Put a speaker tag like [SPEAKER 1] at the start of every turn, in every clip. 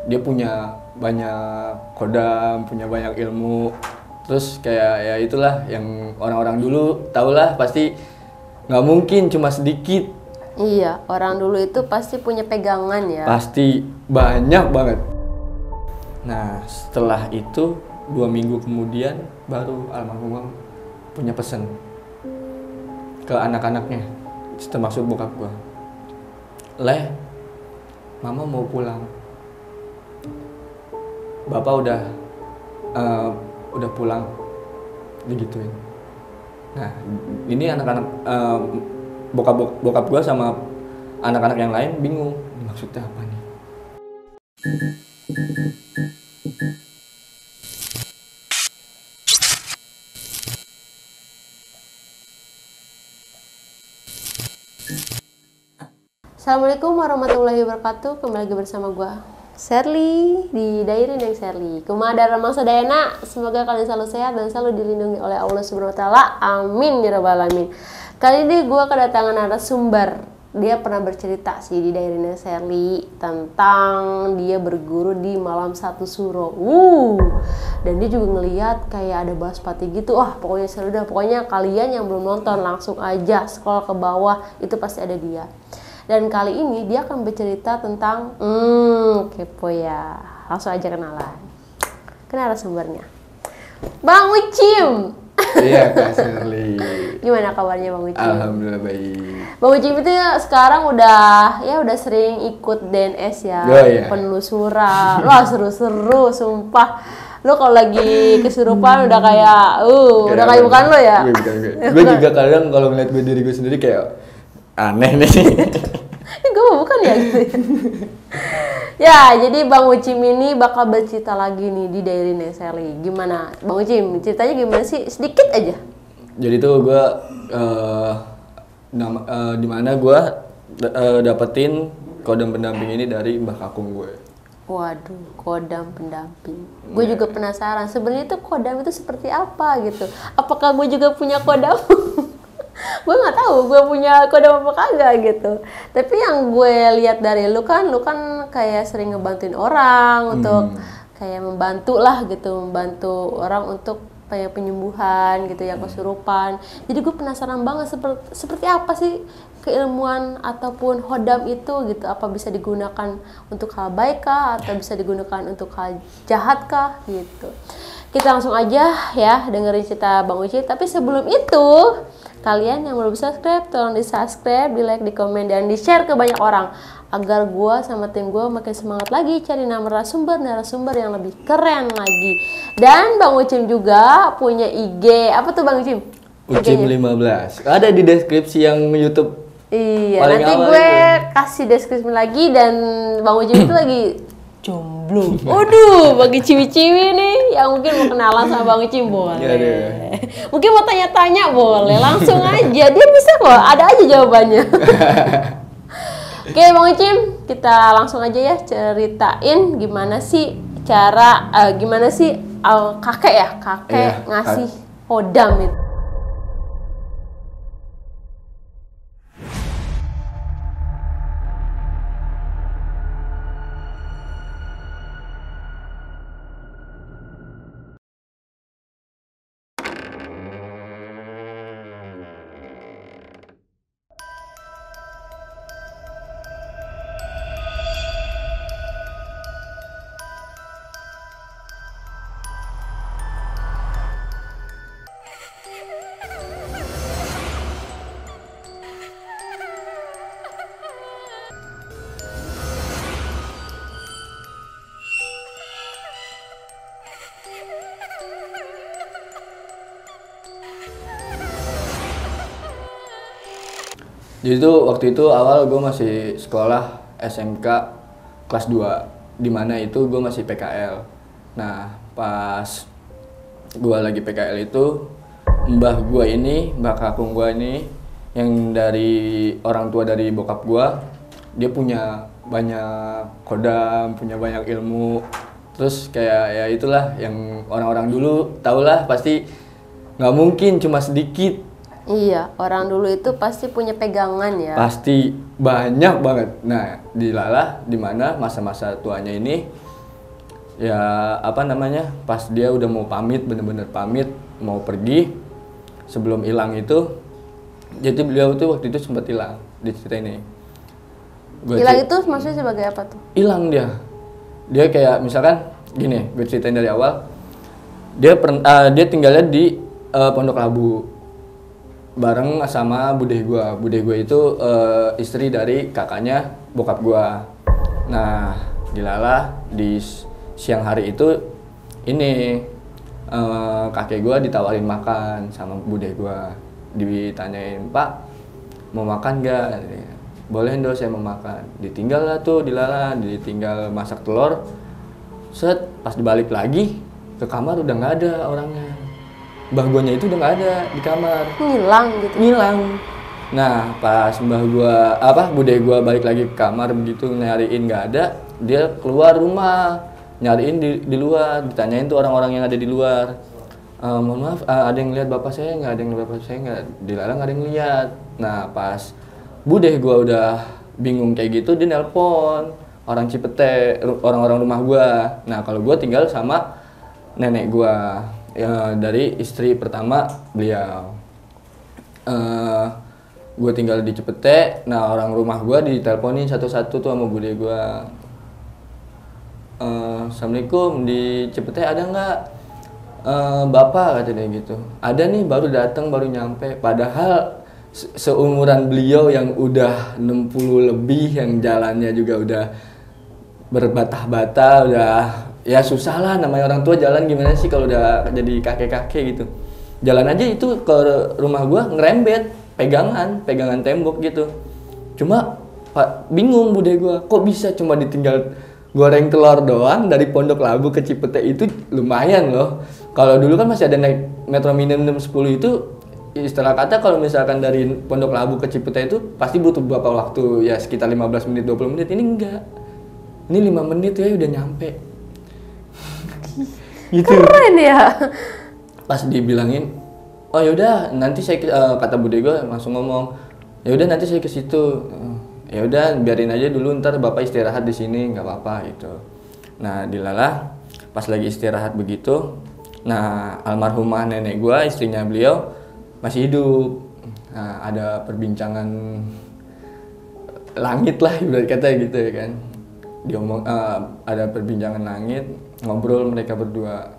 [SPEAKER 1] dia punya banyak kodam, punya banyak ilmu. Terus kayak ya itulah yang orang-orang dulu tahulah pasti nggak mungkin cuma sedikit.
[SPEAKER 2] Iya, orang dulu itu pasti punya pegangan ya.
[SPEAKER 1] Pasti banyak banget. Nah setelah itu 2 minggu kemudian baru almarhum punya pesan ke anak-anaknya, termasuk bokap gua. "Leh, mama mau pulang. Bapak udah pulang," digituin. Nah ini anak-anak bokap gua sama anak-anak yang lain bingung, ini maksudnya apa nih?
[SPEAKER 2] Assalamualaikum warahmatullahi wabarakatuh. Kembali lagi bersama gua Sherly di Diary Neng Sherly. Kumaha darah sadayana, semoga kalian selalu sehat dan selalu dilindungi oleh Allah Subhanahu wa taala. Amin ya rabbal alamin. Kali ini gua kedatangan narasumber. Dia pernah bercerita sih di Diary Neng Sherly tentang dia berguru di Malam Satu Suro. Dan dia juga ngeliat kayak ada baspati gitu. Wah, pokoknya seru dah. Pokoknya kalian yang belum nonton langsung aja scroll ke bawah, itu pasti ada dia. Dan kali ini dia akan bercerita tentang kepo ya. Langsung aja kenalan. Kenal sumbernya. Bang Ucim.
[SPEAKER 1] Iya Kak Sherly.
[SPEAKER 2] Gimana kabarnya Bang Ucim?
[SPEAKER 1] Alhamdulillah baik.
[SPEAKER 2] Bang Ucim itu sekarang udah sering ikut DNS ya.
[SPEAKER 1] Oh, iya.
[SPEAKER 2] Penelusuran. Wah, seru-seru sumpah. Lo kalau lagi kesurupan udah kayak udah kayak bukan lo ya.
[SPEAKER 1] Gue juga kadang kalau ngeliat diri gue sendiri kayak aneh nih.
[SPEAKER 2] Gue bukan ya gitu ya. Jadi Bang Ucim ini bakal bercerita lagi nih di Diary Neng Sherly. Gimana Bang Ucim, ceritanya gimana sih? Sedikit aja.
[SPEAKER 1] Jadi tuh gue dimana gue dapetin kodam pendamping ini dari mbah kakung gue.
[SPEAKER 2] Waduh, kodam pendamping. Gue juga penasaran sebenarnya tuh kodam itu seperti apa gitu. Apakah gue juga punya kodam? Gue nggak tahu gue punya kodam apa kagak gitu. Tapi yang gue lihat dari lu kan kayak sering ngebantuin orang untuk kayak membantu lah gitu, membantu orang untuk kayak penyembuhan gitu yang kesurupan. Jadi gue penasaran banget seperti apa sih keilmuan ataupun hodam itu gitu. Apa bisa digunakan untuk hal baik kah atau bisa digunakan untuk hal jahat kah gitu. Kita langsung aja ya dengerin cerita Bang Uci. Tapi sebelum itu, kalian yang belum subscribe, tolong di subscribe, di like, di komen, dan di share ke banyak orang agar gue sama tim gue makin semangat lagi cari narasumber yang lebih keren lagi. Dan Bang Ucim juga punya IG. Apa tuh Bang Ucim?
[SPEAKER 1] Ucim 15. Ada di deskripsi yang YouTube.
[SPEAKER 2] Iya,
[SPEAKER 1] paling
[SPEAKER 2] nanti gue kasih deskripsi lagi. Dan Bang Ucim itu lagi jomblo. Waduh, bagi ciwi-ciwi nih yang mungkin mau kenalan sama Bang Ucim boleh. Mungkin mau tanya-tanya boleh, langsung aja. Dia bisa kok, ada aja jawabannya. Oke Bang Ucim, kita langsung aja ya ceritain gimana sih cara kakek ngasih hodam itu.
[SPEAKER 1] Jadi tuh waktu itu awal gue masih sekolah SMK kelas 2, dimana itu gue masih PKL. Nah pas gue lagi PKL itu mbah kakung gue ini yang dari orang tua dari bokap gue, dia punya banyak kodam, punya banyak ilmu. Terus kayak ya itulah yang orang-orang dulu tahulah pasti nggak mungkin cuma sedikit.
[SPEAKER 2] Iya, orang dulu itu pasti punya pegangan ya.
[SPEAKER 1] Pasti banyak banget. Nah, dilalah di mana masa-masa tuanya ini ya apa namanya? Pas dia udah mau pamit, bener-bener pamit mau pergi, sebelum hilang itu, jadi beliau tuh waktu itu sempat hilang di cerita ini.
[SPEAKER 2] Hilang itu maksudnya sebagai apa tuh?
[SPEAKER 1] Hilang dia kayak misalkan gini, gue ceritain dari awal. Dia tinggalnya di Pondok Labu bareng sama bude gue itu istri dari kakaknya bokap gue. Nah, dilalah di siang hari itu ini kakek gue ditawarin makan sama bude gue, ditanyain, "Pak, mau makan gak?" "Boleh Ndo, saya mau makan." Ditinggal lah tuh dilalah, ditinggal masak telur. Set, pas dibalik lagi ke kamar udah nggak ada orangnya. Mbah guanya itu udah nggak ada di kamar.
[SPEAKER 2] Ngilang gitu.
[SPEAKER 1] Ngilang. Nah, pas bude gua balik lagi ke kamar begitu nyariin nggak ada, dia keluar rumah nyariin di luar, ditanyain tuh orang-orang yang ada di luar. "Mohon maaf, ada yang lihat bapak saya nggak?" "Ada yang lihat bapak saya nggak?" Dilarang, "Nggak ada yang lihat." Nah, pas bude gua udah bingung kayak gitu, dia nelpon orang Cipete, orang-orang rumah gua. Nah, kalau gua tinggal sama nenek gua ya, dari istri pertama beliau. Gue tinggal di Cipete. Nah, orang rumah gue diteleponin satu-satu tuh sama bude gue. "Assalamualaikum, di Cipete ada nggak bapak?" kata dia gitu. "Ada nih, baru datang, baru nyampe." Padahal seumuran beliau yang udah 60 lebih, yang jalannya juga udah berbatah-batah, udah ya susah lah, namanya orang tua jalan gimana sih kalau udah jadi kakek-kakek gitu. Jalan aja itu ke rumah gua ngerembet, pegangan tembok gitu. Cuma bingung bude gua, kok bisa cuma ditinggal goreng telur doang dari Pondok Labu ke Cipete, itu lumayan loh. Kalau dulu kan masih ada naik Metro Mini 610 itu, istilah kata kalau misalkan dari Pondok Labu ke Cipete itu pasti butuh beberapa waktu, ya sekitar 15 menit 20 menit. Ini enggak. Ini 5 menit ya udah nyampe. Gitu.
[SPEAKER 2] Keren ya.
[SPEAKER 1] Pas dibilangin, "Oh yaudah nanti saya kata bude gue langsung ngomong, "Ya udah nanti saya ke situ." "Ya udah biarin aja dulu, ntar bapak istirahat di sini nggak apa-apa," gitu. Nah, dilalah pas lagi istirahat begitu, nah almarhumah nenek gue, istrinya beliau masih hidup. Nah, ada perbincangan langit lah ibarat kata gitu ya kan. Ada perbincangan langit, ngobrol mereka berdua.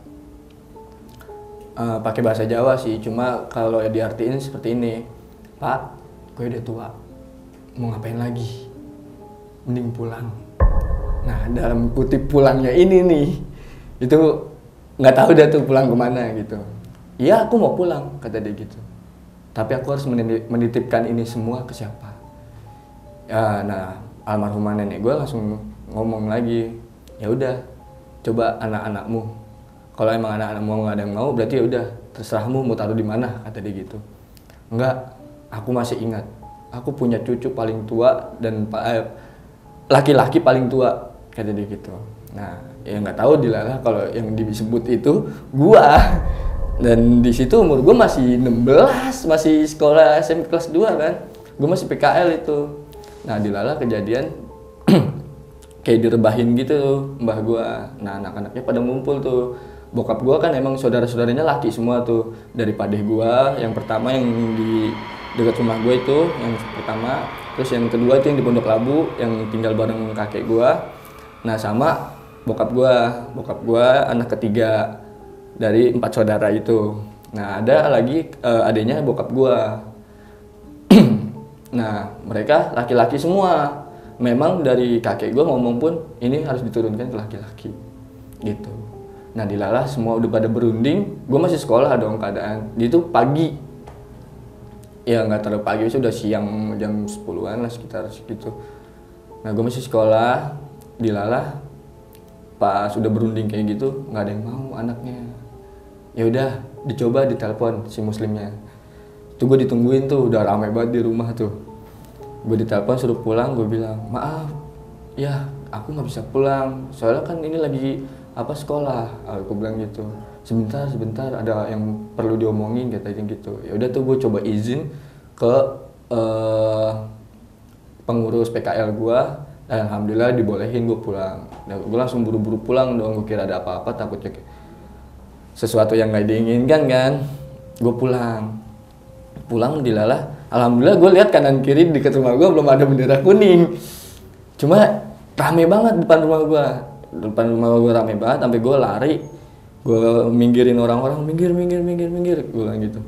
[SPEAKER 1] Pakai bahasa Jawa sih, cuma kalau diartiin seperti ini, "Pak, gue udah tua, mau ngapain lagi? Mending pulang." Nah, dalam kutip pulangnya ini nih, itu nggak tahu dah tuh pulang kemana gitu. "Iya, aku mau pulang," kata dia gitu. "Tapi aku harus menitipkan ini semua ke siapa?" Ya, nah almarhumah nenek gue langsung ngomong lagi, "Ya udah, coba anak-anakmu. Kalau emang anak-anakmu nggak ada yang mau, berarti ya udah terserahmu mau taruh di mana," kata dia gitu. "Enggak, aku masih ingat. Aku punya cucu paling tua dan laki-laki paling tua," kata dia gitu. Nah, ya nggak tahu dilalah kalau yang disebut itu gua. Dan di situ umur gua masih 16, masih sekolah SMP kelas 2 kan. Gua masih PKL itu. Nah, dilalah kejadian kayak direbahin gitu mbah gua. Nah, anak-anaknya pada ngumpul tuh. Bokap gua kan emang saudara-saudaranya laki semua tuh. Dari padeh gua yang pertama yang di dekat rumah gua itu yang pertama, terus yang kedua itu yang di Pondok Labu yang tinggal bareng kakek gua. Nah, sama bokap gua anak ketiga dari 4 saudara itu. Nah, ada lagi adiknya bokap gua. Nah, mereka laki-laki semua. Memang dari kakek gue ngomong pun ini harus diturunkan ke laki-laki gitu. Nah, dilalah semua udah pada berunding. Gue masih sekolah dong keadaan itu pagi, ya nggak terlalu pagi, sudah siang jam 10-an lah sekitar segitu. Nah, gue masih sekolah. Dilalah pas sudah berunding kayak gitu nggak ada yang mau anaknya. Ya udah dicoba ditelepon si muslimnya. Itu gue ditungguin tuh, udah ramai banget di rumah tuh. Gue ditelepon suruh pulang, gue bilang, "Maaf, ya aku nggak bisa pulang. Soalnya kan ini lagi apa sekolah, aku bilang gitu. Sebentar ada yang perlu diomongin katanya gitu. Ya udah tuh gue coba izin ke pengurus PKL gue, dan alhamdulillah dibolehin gue pulang. Dan gue langsung buru-buru pulang dong, gue kira ada apa-apa, takutnya sesuatu yang nggak diinginkan kan. Gue pulang dilalah, alhamdulillah gue lihat kanan kiri dekat rumah gue belum ada bendera kuning, cuma rame banget depan rumah gue rame banget, sampai gue lari, gue minggirin orang-orang, minggir, gue bilang gitu.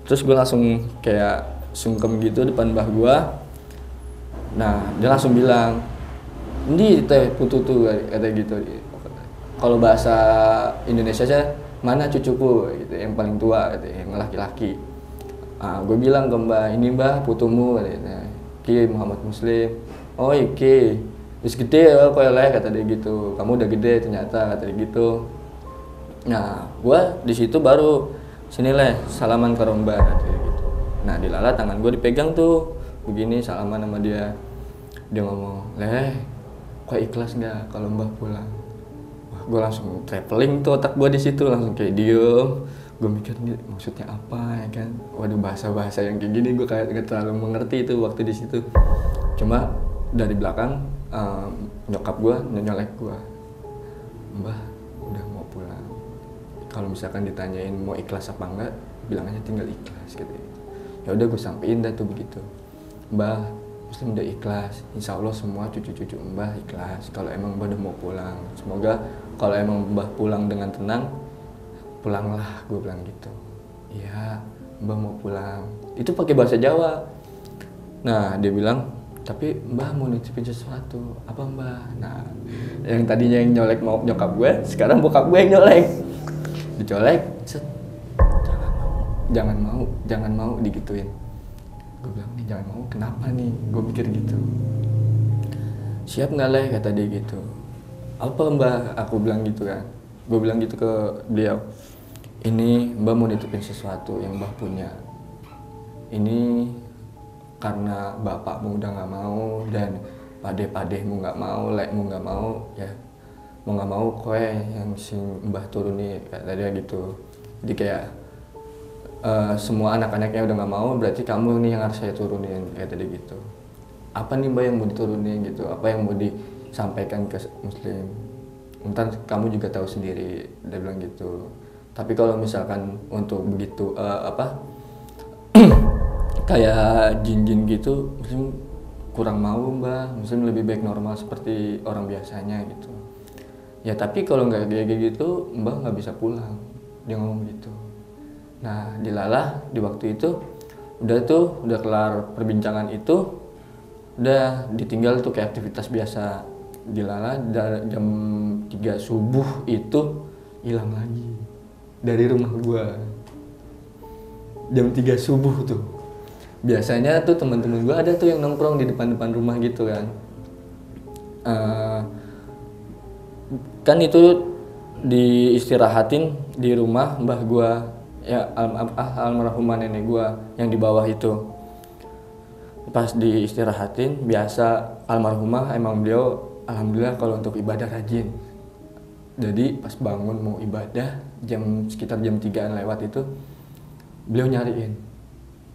[SPEAKER 1] Terus gue langsung kayak sungkem gitu depan mbah gue. Nah dia langsung bilang, "Ndi teh putu tuh," kata gitu. Kalau bahasa Indonesia aja, "Mana cucuku," gitu, yang paling tua, gitu, yang laki-laki. Gue bilang ke mbah, "Ini mbah putumu," katanya. "Ki Muhammad Muslim." "Oh iki, wis gede ya kok eleh," kata dia gitu. "Kamu udah gede ternyata," kata dia gitu. Nah, gue di situ baru sini leh salaman ke mbah, kata dia gitu. Nah, dilala tangan gue dipegang tuh, begini salaman sama dia. Dia ngomong, "Leh, kok ikhlas nggak kalau mbah pulang?" Wah, gue langsung traveling tuh otak gue di situ, langsung kayak diem. Gue mikir nih maksudnya apa ya kan. Waduh, bahasa-bahasa yang kayak gini gue kayak gak terlalu mengerti itu waktu di situ. Cuma dari belakang nyokap gue nyolek gue, "Mbah udah mau pulang. Kalau misalkan ditanyain mau ikhlas apa enggak, bilang aja tinggal ikhlas," gitu. Ya udah gue sampein dah tuh begitu. "Mbah, Muslim udah ikhlas. Insya Allah semua cucu-cucu Mbah ikhlas. Kalau emang Mbah udah mau pulang, semoga kalau emang Mbah pulang dengan tenang, pulanglah," gue bilang gitu. "Iya, Mbah mau pulang." Itu pakai bahasa Jawa. Nah dia bilang, "Tapi Mbah mau nitipin sesuatu." "Apa Mbah?" Nah yang tadinya yang nyolek mau nyokap gue, sekarang bokap gue yang nyolek. Dicolek, set, jangan mau digituin. Gue bilang, "Nih jangan mau, kenapa nih?" Gue mikir gitu. "Siap nggak leh?" kata dia gitu. "Apa Mbah?" Aku bilang gitu kan. Gue bilang gitu ke beliau, "Ini Mbah mau nitipin sesuatu yang Mbah punya. Ini karena bapakmu udah nggak mau dan padeh-padehmu nggak mau, lekmu nggak mau, ya mau nggak mau kowe yang sing Mbah turuni," kata dia gitu. Jadi kayak semua anak-anaknya udah nggak mau, berarti kamu nih yang harus saya turunin, kata dia gitu. "Apa nih Mbah yang mau diturunin gitu? Apa yang mau disampaikan ke Muslim? Ntar kamu juga tahu sendiri," dia bilang gitu. "Tapi kalau misalkan untuk begitu kayak jin-jin gitu, Muslim kurang mau Mbah. Muslim lebih baik normal seperti orang biasanya gitu." "Ya tapi kalau nggak kayak gitu, Mbah nggak bisa pulang," dia ngomong gitu. Nah dilalah di waktu itu udah kelar perbincangan itu, udah ditinggal tuh kayak aktivitas biasa. Dilalah jam 3 subuh itu hilang lagi dari rumah gua. Jam 3 subuh tuh. Biasanya tuh teman-teman gua ada tuh yang nongkrong di depan-depan rumah gitu kan. Kan itu diistirahatin di rumah mbah gua, ya almarhumah nenek gua yang di bawah itu. Pas diistirahatin, biasa almarhumah emang beliau alhamdulillah kalau untuk ibadah rajin. Jadi pas bangun mau ibadah sekitar jam 3-an lewat itu, beliau nyariin.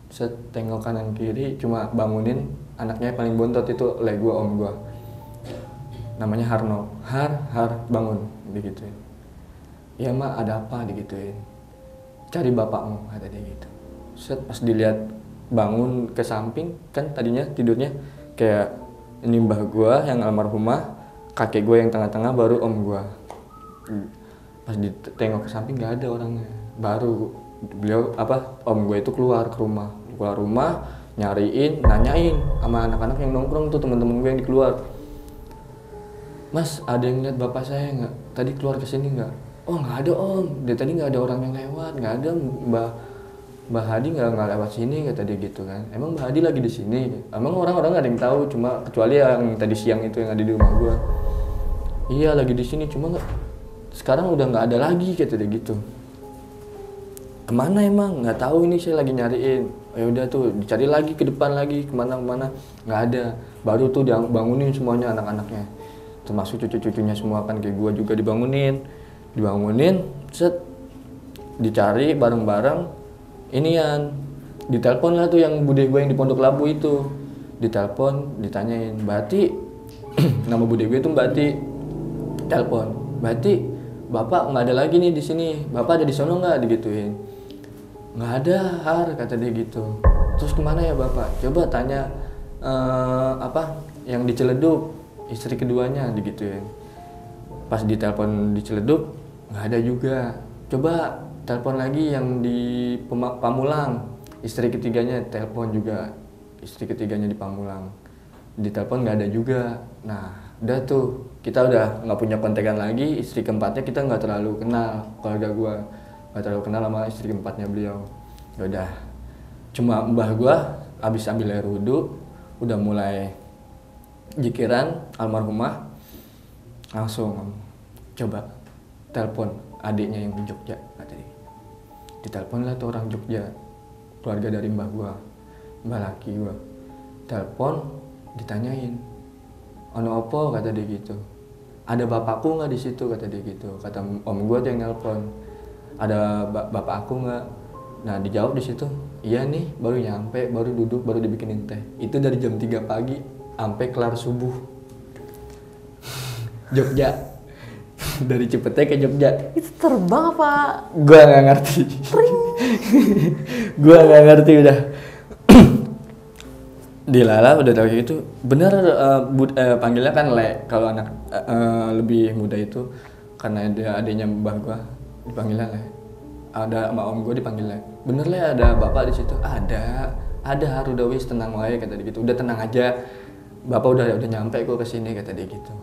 [SPEAKER 1] Set tengok kanan kiri, cuma bangunin anaknya paling bontot itu gua, om gua. Namanya Harno. Har bangun, digituin. "Ya mak, ada apa?" digituin. "Cari bapakmu," kata dia gitu. Set pas dilihat bangun ke samping, kan tadinya tidurnya kayak ini mbah gua yang almarhumah, kakek gua yang tengah-tengah, baru om gua. Pas ditengok ke samping nggak ada orangnya. Baru beliau om gua itu keluar rumah, nyariin, nanyain sama anak-anak yang nongkrong tuh, teman-teman gua yang keluar. "Mas, ada yang lihat bapak saya nggak? Tadi keluar ke sini nggak?" "Oh nggak ada om, dari tadi nggak ada orang yang lewat, nggak ada Mbah Hadi nggak lewat sini," kata dia gitu kan. "Emang Mbah Hadi lagi di sini?" "Emang orang-orang nggak ada yang tahu, cuma kecuali yang tadi siang itu yang ada di rumah gua." "Iya lagi di sini, cuma sekarang udah nggak ada lagi," kata dia gitu. "Kemana emang?" "Nggak tahu, ini saya lagi nyariin." Ya udah tuh dicari lagi ke depan lagi, kemana nggak ada. Baru tuh dia bangunin semuanya anak-anaknya. termasuk cucu-cucunya semua kan kayak gue juga dibangunin, set dicari bareng-bareng, inian ditelepon lah tuh yang bude gue yang di Pondok Labu itu, ditelepon ditanyain Bati nama bude gue itu Bati, telepon Bati bapak nggak ada lagi nih di sini, bapak ada di sono nggak, digituin. Nggak ada Har, kata dia gitu. Terus kemana ya bapak, coba tanya yang di Ciledug, istri keduanya, digituin. Pas ditelepon di Ciledug nggak ada juga, coba telepon lagi yang di Pamulang, istri ketiganya, telepon juga istri ketiganya di Pamulang, ditelepon nggak ada juga. Nah udah tuh kita udah nggak punya kontekan lagi, istri keempatnya kita nggak terlalu kenal, keluarga gua nggak terlalu kenal sama istri keempatnya beliau. Udah cuma mbah gua abis ambil air wudhu udah mulai jikiran almarhumah, langsung coba telepon adiknya yang di Jogja, katanya. Ditelepon lah tuh orang Jogja, keluarga dari mbah gua, mbah laki gua. Telepon ditanyain, ono opo, kata dia gitu. Ada bapakku nggak di situ, kata dia gitu. Kata om gua tuh yang nelpon, ada bapak aku nggak? Nah dijawab di situ, iya nih baru nyampe, baru duduk, baru dibikinin teh. Itu dari jam 3 pagi sampai kelar subuh. Jogja. Dari Cipete ke Jogja.
[SPEAKER 2] Itu terbang apa?
[SPEAKER 1] Gua nggak ngerti. Gua nggak ngerti udah. Dilala udah tahu gitu. Bener panggilnya kan Le. Kalau anak lebih muda itu karena dia adanya mbah gua dipanggilnya Le. Ada sama om gue dipanggil Le. Bener Le, ada bapak di situ. Ada Haru Dawis, tenang wae, kata dia gitu. Udah tenang aja. Bapak udah nyampe kok ke sini, kata dia gitu.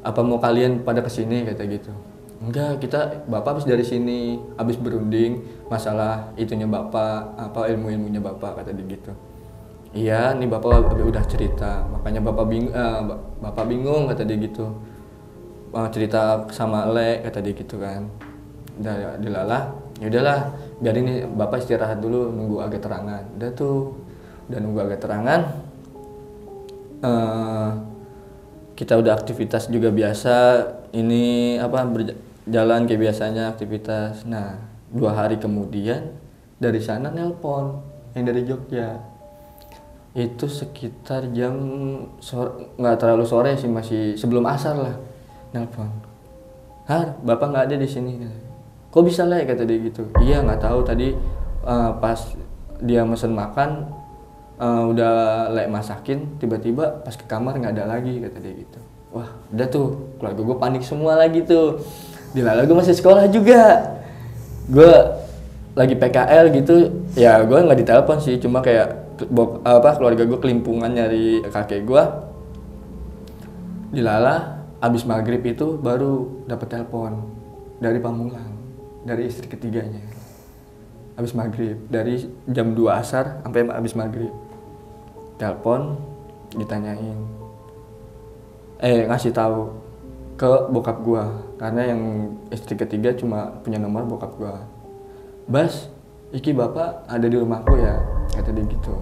[SPEAKER 1] Apa mau kalian pada kesini, kata gitu. Enggak, bapak habis dari sini, habis berunding masalah itunya bapak, ilmunya bapak, kata dia gitu. Iya, nih bapak udah cerita, makanya bapak bingung, kata dia gitu. Cerita sama Le, kata dia gitu kan. Udah dilala, yaudahlah, biarin nih bapak istirahat dulu, nunggu agak terangan. Udah nunggu agak terangan. Kita udah aktivitas juga biasa, ini berjalan kayak biasanya aktivitas. Nah 2 hari kemudian dari sana nelpon yang dari Jogja, itu sekitar jam nggak terlalu sore sih, masih sebelum asar lah, nelpon. Har, bapak nggak ada di sini. Kok bisa lah, kata dia gitu. Iya nggak tahu, tadi pas dia mesen makan udah masakin, tiba-tiba pas ke kamar nggak ada lagi, kata dia gitu. Wah udah tuh keluarga gue panik semua lagi tuh. Dilala gue masih sekolah juga, gue lagi PKL gitu ya, gue nggak ditelepon sih, cuma kayak keluarga gue kelimpungan nyari kakek gue. Dilala abis maghrib itu baru dapet telepon dari Pamulang, dari istri ketiganya. Abis maghrib, dari jam 2 asar sampai abis maghrib. Telepon, ditanyain, ngasih tahu ke bokap gua, karena yang istri ketiga cuma punya nomor bokap gua. Bas, iki bapak ada di rumahku ya, kata dia gitu.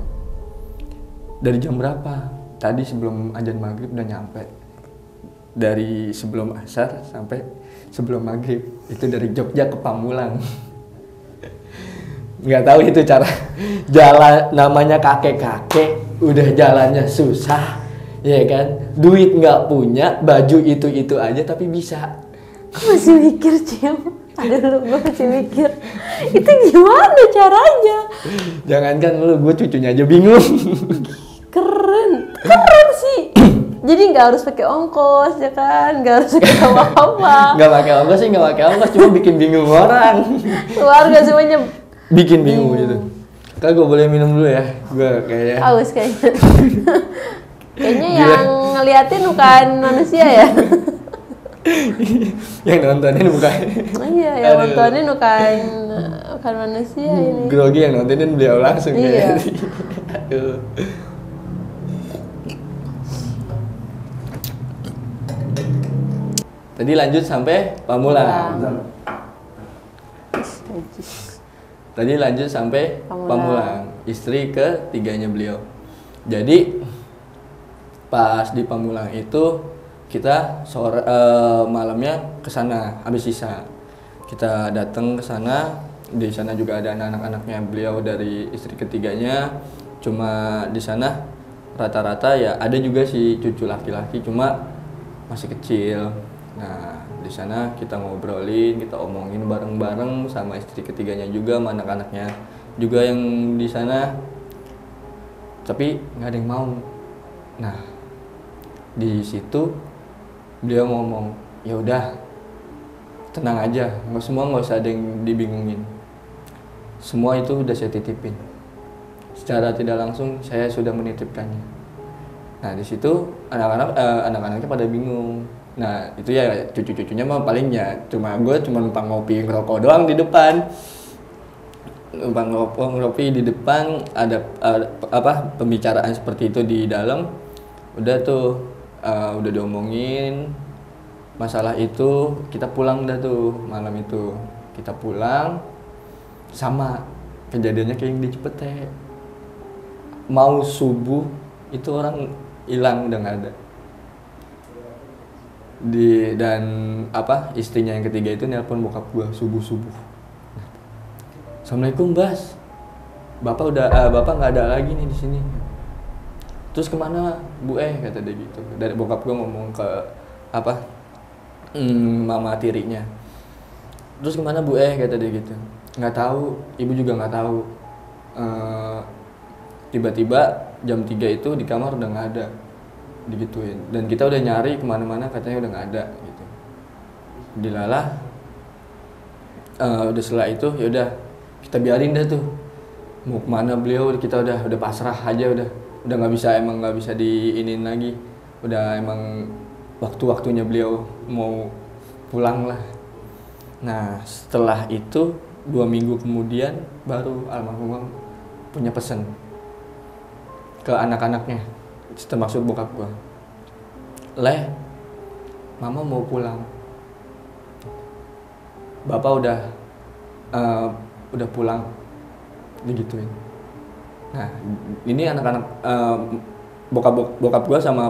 [SPEAKER 1] Dari jam berapa? Tadi sebelum azan maghrib udah nyampe. Dari sebelum asar sampai sebelum maghrib, itu dari Jogja ke Pamulang. Nggak tahu itu cara jalan, namanya kakek-kakek udah jalannya susah, ya kan, duit nggak punya, baju itu aja tapi bisa.
[SPEAKER 2] Gue masih mikir Cim, gue masih mikir itu gimana caranya.
[SPEAKER 1] Jangankan lu, gue cucunya aja bingung.
[SPEAKER 2] Keren sih. Jadi nggak harus pakai ongkos, ya kan, nggak harus pakai apa-apa.
[SPEAKER 1] Nggak pakai ongkos, cuma bikin bingung orang.
[SPEAKER 2] Keluarga semuanya
[SPEAKER 1] bikin bingung gitu. Kak, gue boleh minum dulu ya? Gue kayaknya
[SPEAKER 2] aus kayaknya. Kayaknya yang ngeliatin bukan manusia ya.
[SPEAKER 1] Yang nontonin bukan.
[SPEAKER 2] Iya, yang nontonin bukan manusia ini.
[SPEAKER 1] Grogi yang nontonin beliau langsung.
[SPEAKER 2] Iya.
[SPEAKER 1] Aduh. Tadi lanjut sampai Pamulang. Tadi lanjut sampai Pamulang, istri ketiganya beliau. Jadi pas di Pamulang itu kita sore malamnya ke sana habis sisa. Kita datang ke sana, di sana juga ada anak-anaknya beliau dari istri ketiganya. Cuma di sana rata-rata ya ada juga sih cucu laki-laki, cuma masih kecil. Nah, di sana kita ngobrolin, kita omongin bareng-bareng sama istri ketiganya juga, sama anak-anaknya juga yang di sana. Tapi nggak ada yang mau. Nah, di situ beliau ngomong, ya udah tenang aja, nggak usah ada yang dibingungin. Semua itu udah saya titipin. Secara tidak langsung saya sudah menitipkannya. Nah di situ anak-anaknya pada bingung. Nah itu ya cucu-cucunya mah palingnya gue cuma numpang ngopi ngerokok doang di depan. Numpang ngopi di depan, ada pembicaraan seperti itu di dalam. Udah tuh udah diomongin masalah itu, kita pulang dah tuh malam itu. Kita pulang sama kejadiannya kayak yang di Cipete. Mau subuh itu orang hilang, udah nggak ada. Dan istrinya yang ketiga itu nelpon bokap gua subuh. Assalamualaikum Bas, bapak nggak ada lagi nih di sini. Terus kemana Bu kata dia gitu. Dari bokap gua ngomong ke mama tirinya. Terus kemana Bu kata dia gitu. Nggak tahu, ibu juga nggak tahu. Tiba-tiba jam 3 itu di kamar udah nggak ada, digituin. Dan kita udah nyari kemana-mana, katanya udah nggak ada gitu. Dilalah, udah setelah itu ya udah kita biarin dah tuh. Mau kemana beliau kita udah pasrah aja, udah nggak bisa diinin lagi. Udah emang waktunya beliau mau pulang lah. Nah setelah itu 2 minggu kemudian baru almarhumah punya pesan ke anak-anaknya, termasuk bokap gua. Mama mau pulang. Bapak udah pulang, digituin. Nah ini anak-anak bokap gua sama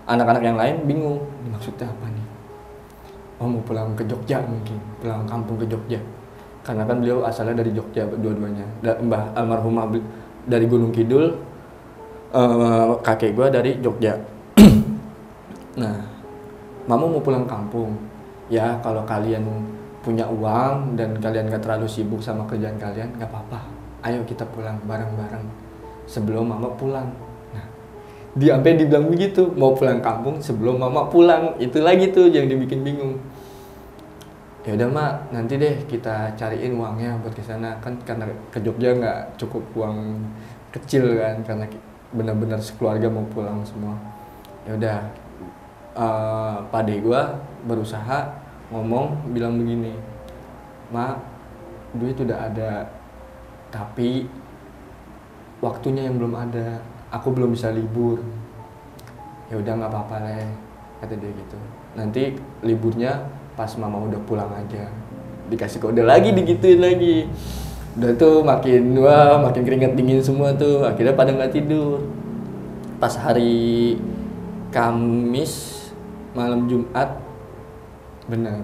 [SPEAKER 1] anak-anak yang lain bingung, ini maksudnya apa nih? Oh mau pulang ke Jogja mungkin, pulang kampung ke Jogja. Karena kan beliau asalnya dari Jogja dua-duanya. Mbah almarhumah dari Gunung Kidul, kakek gue dari Jogja. Nah, mama mau pulang kampung. Ya kalau kalian punya uang dan kalian gak terlalu sibuk sama kerjaan kalian, gak apa-apa. Ayo kita pulang bareng-bareng sebelum mama pulang. Nah, sampai dibilang begitu, mau pulang kampung sebelum mama pulang. Itu lagi tuh yang dibikin bingung. Ya udah Mak, nanti deh kita cariin uangnya buat ke sana, kan karena ke Jogja nggak cukup uang kecil kan, karena benar-benar sekeluarga mau pulang semua. Ya udah, pade gue berusaha ngomong bilang begini, Mak, duit udah ada, tapi waktunya yang belum ada, aku belum bisa libur. Ya udah nggak apa-apa leh, kata dia gitu. Nanti liburnya pas mama udah pulang aja. Dikasih kode lagi, digituin lagi. Udah tuh makin keringat dingin semua tuh. Akhirnya pada nggak tidur. Pas hari Kamis malam Jumat, benar,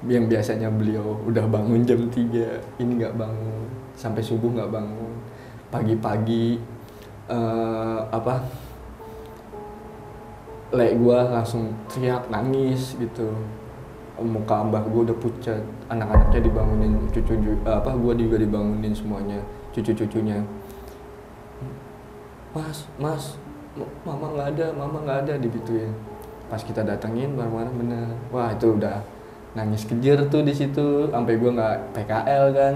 [SPEAKER 1] yang biasanya beliau udah bangun jam 3, ini nggak bangun sampai subuh, nggak bangun. Pagi-pagi lek gue langsung teriak nangis gitu. Muka mbah gue udah pucat, anak-anaknya dibangunin, gue juga dibangunin semuanya, cucu-cucunya. Mas, mama nggak ada, digituin. Pas kita datengin bareng-bareng, bener. Wah itu udah nangis kejer tuh di situ, sampai gue nggak PKL kan.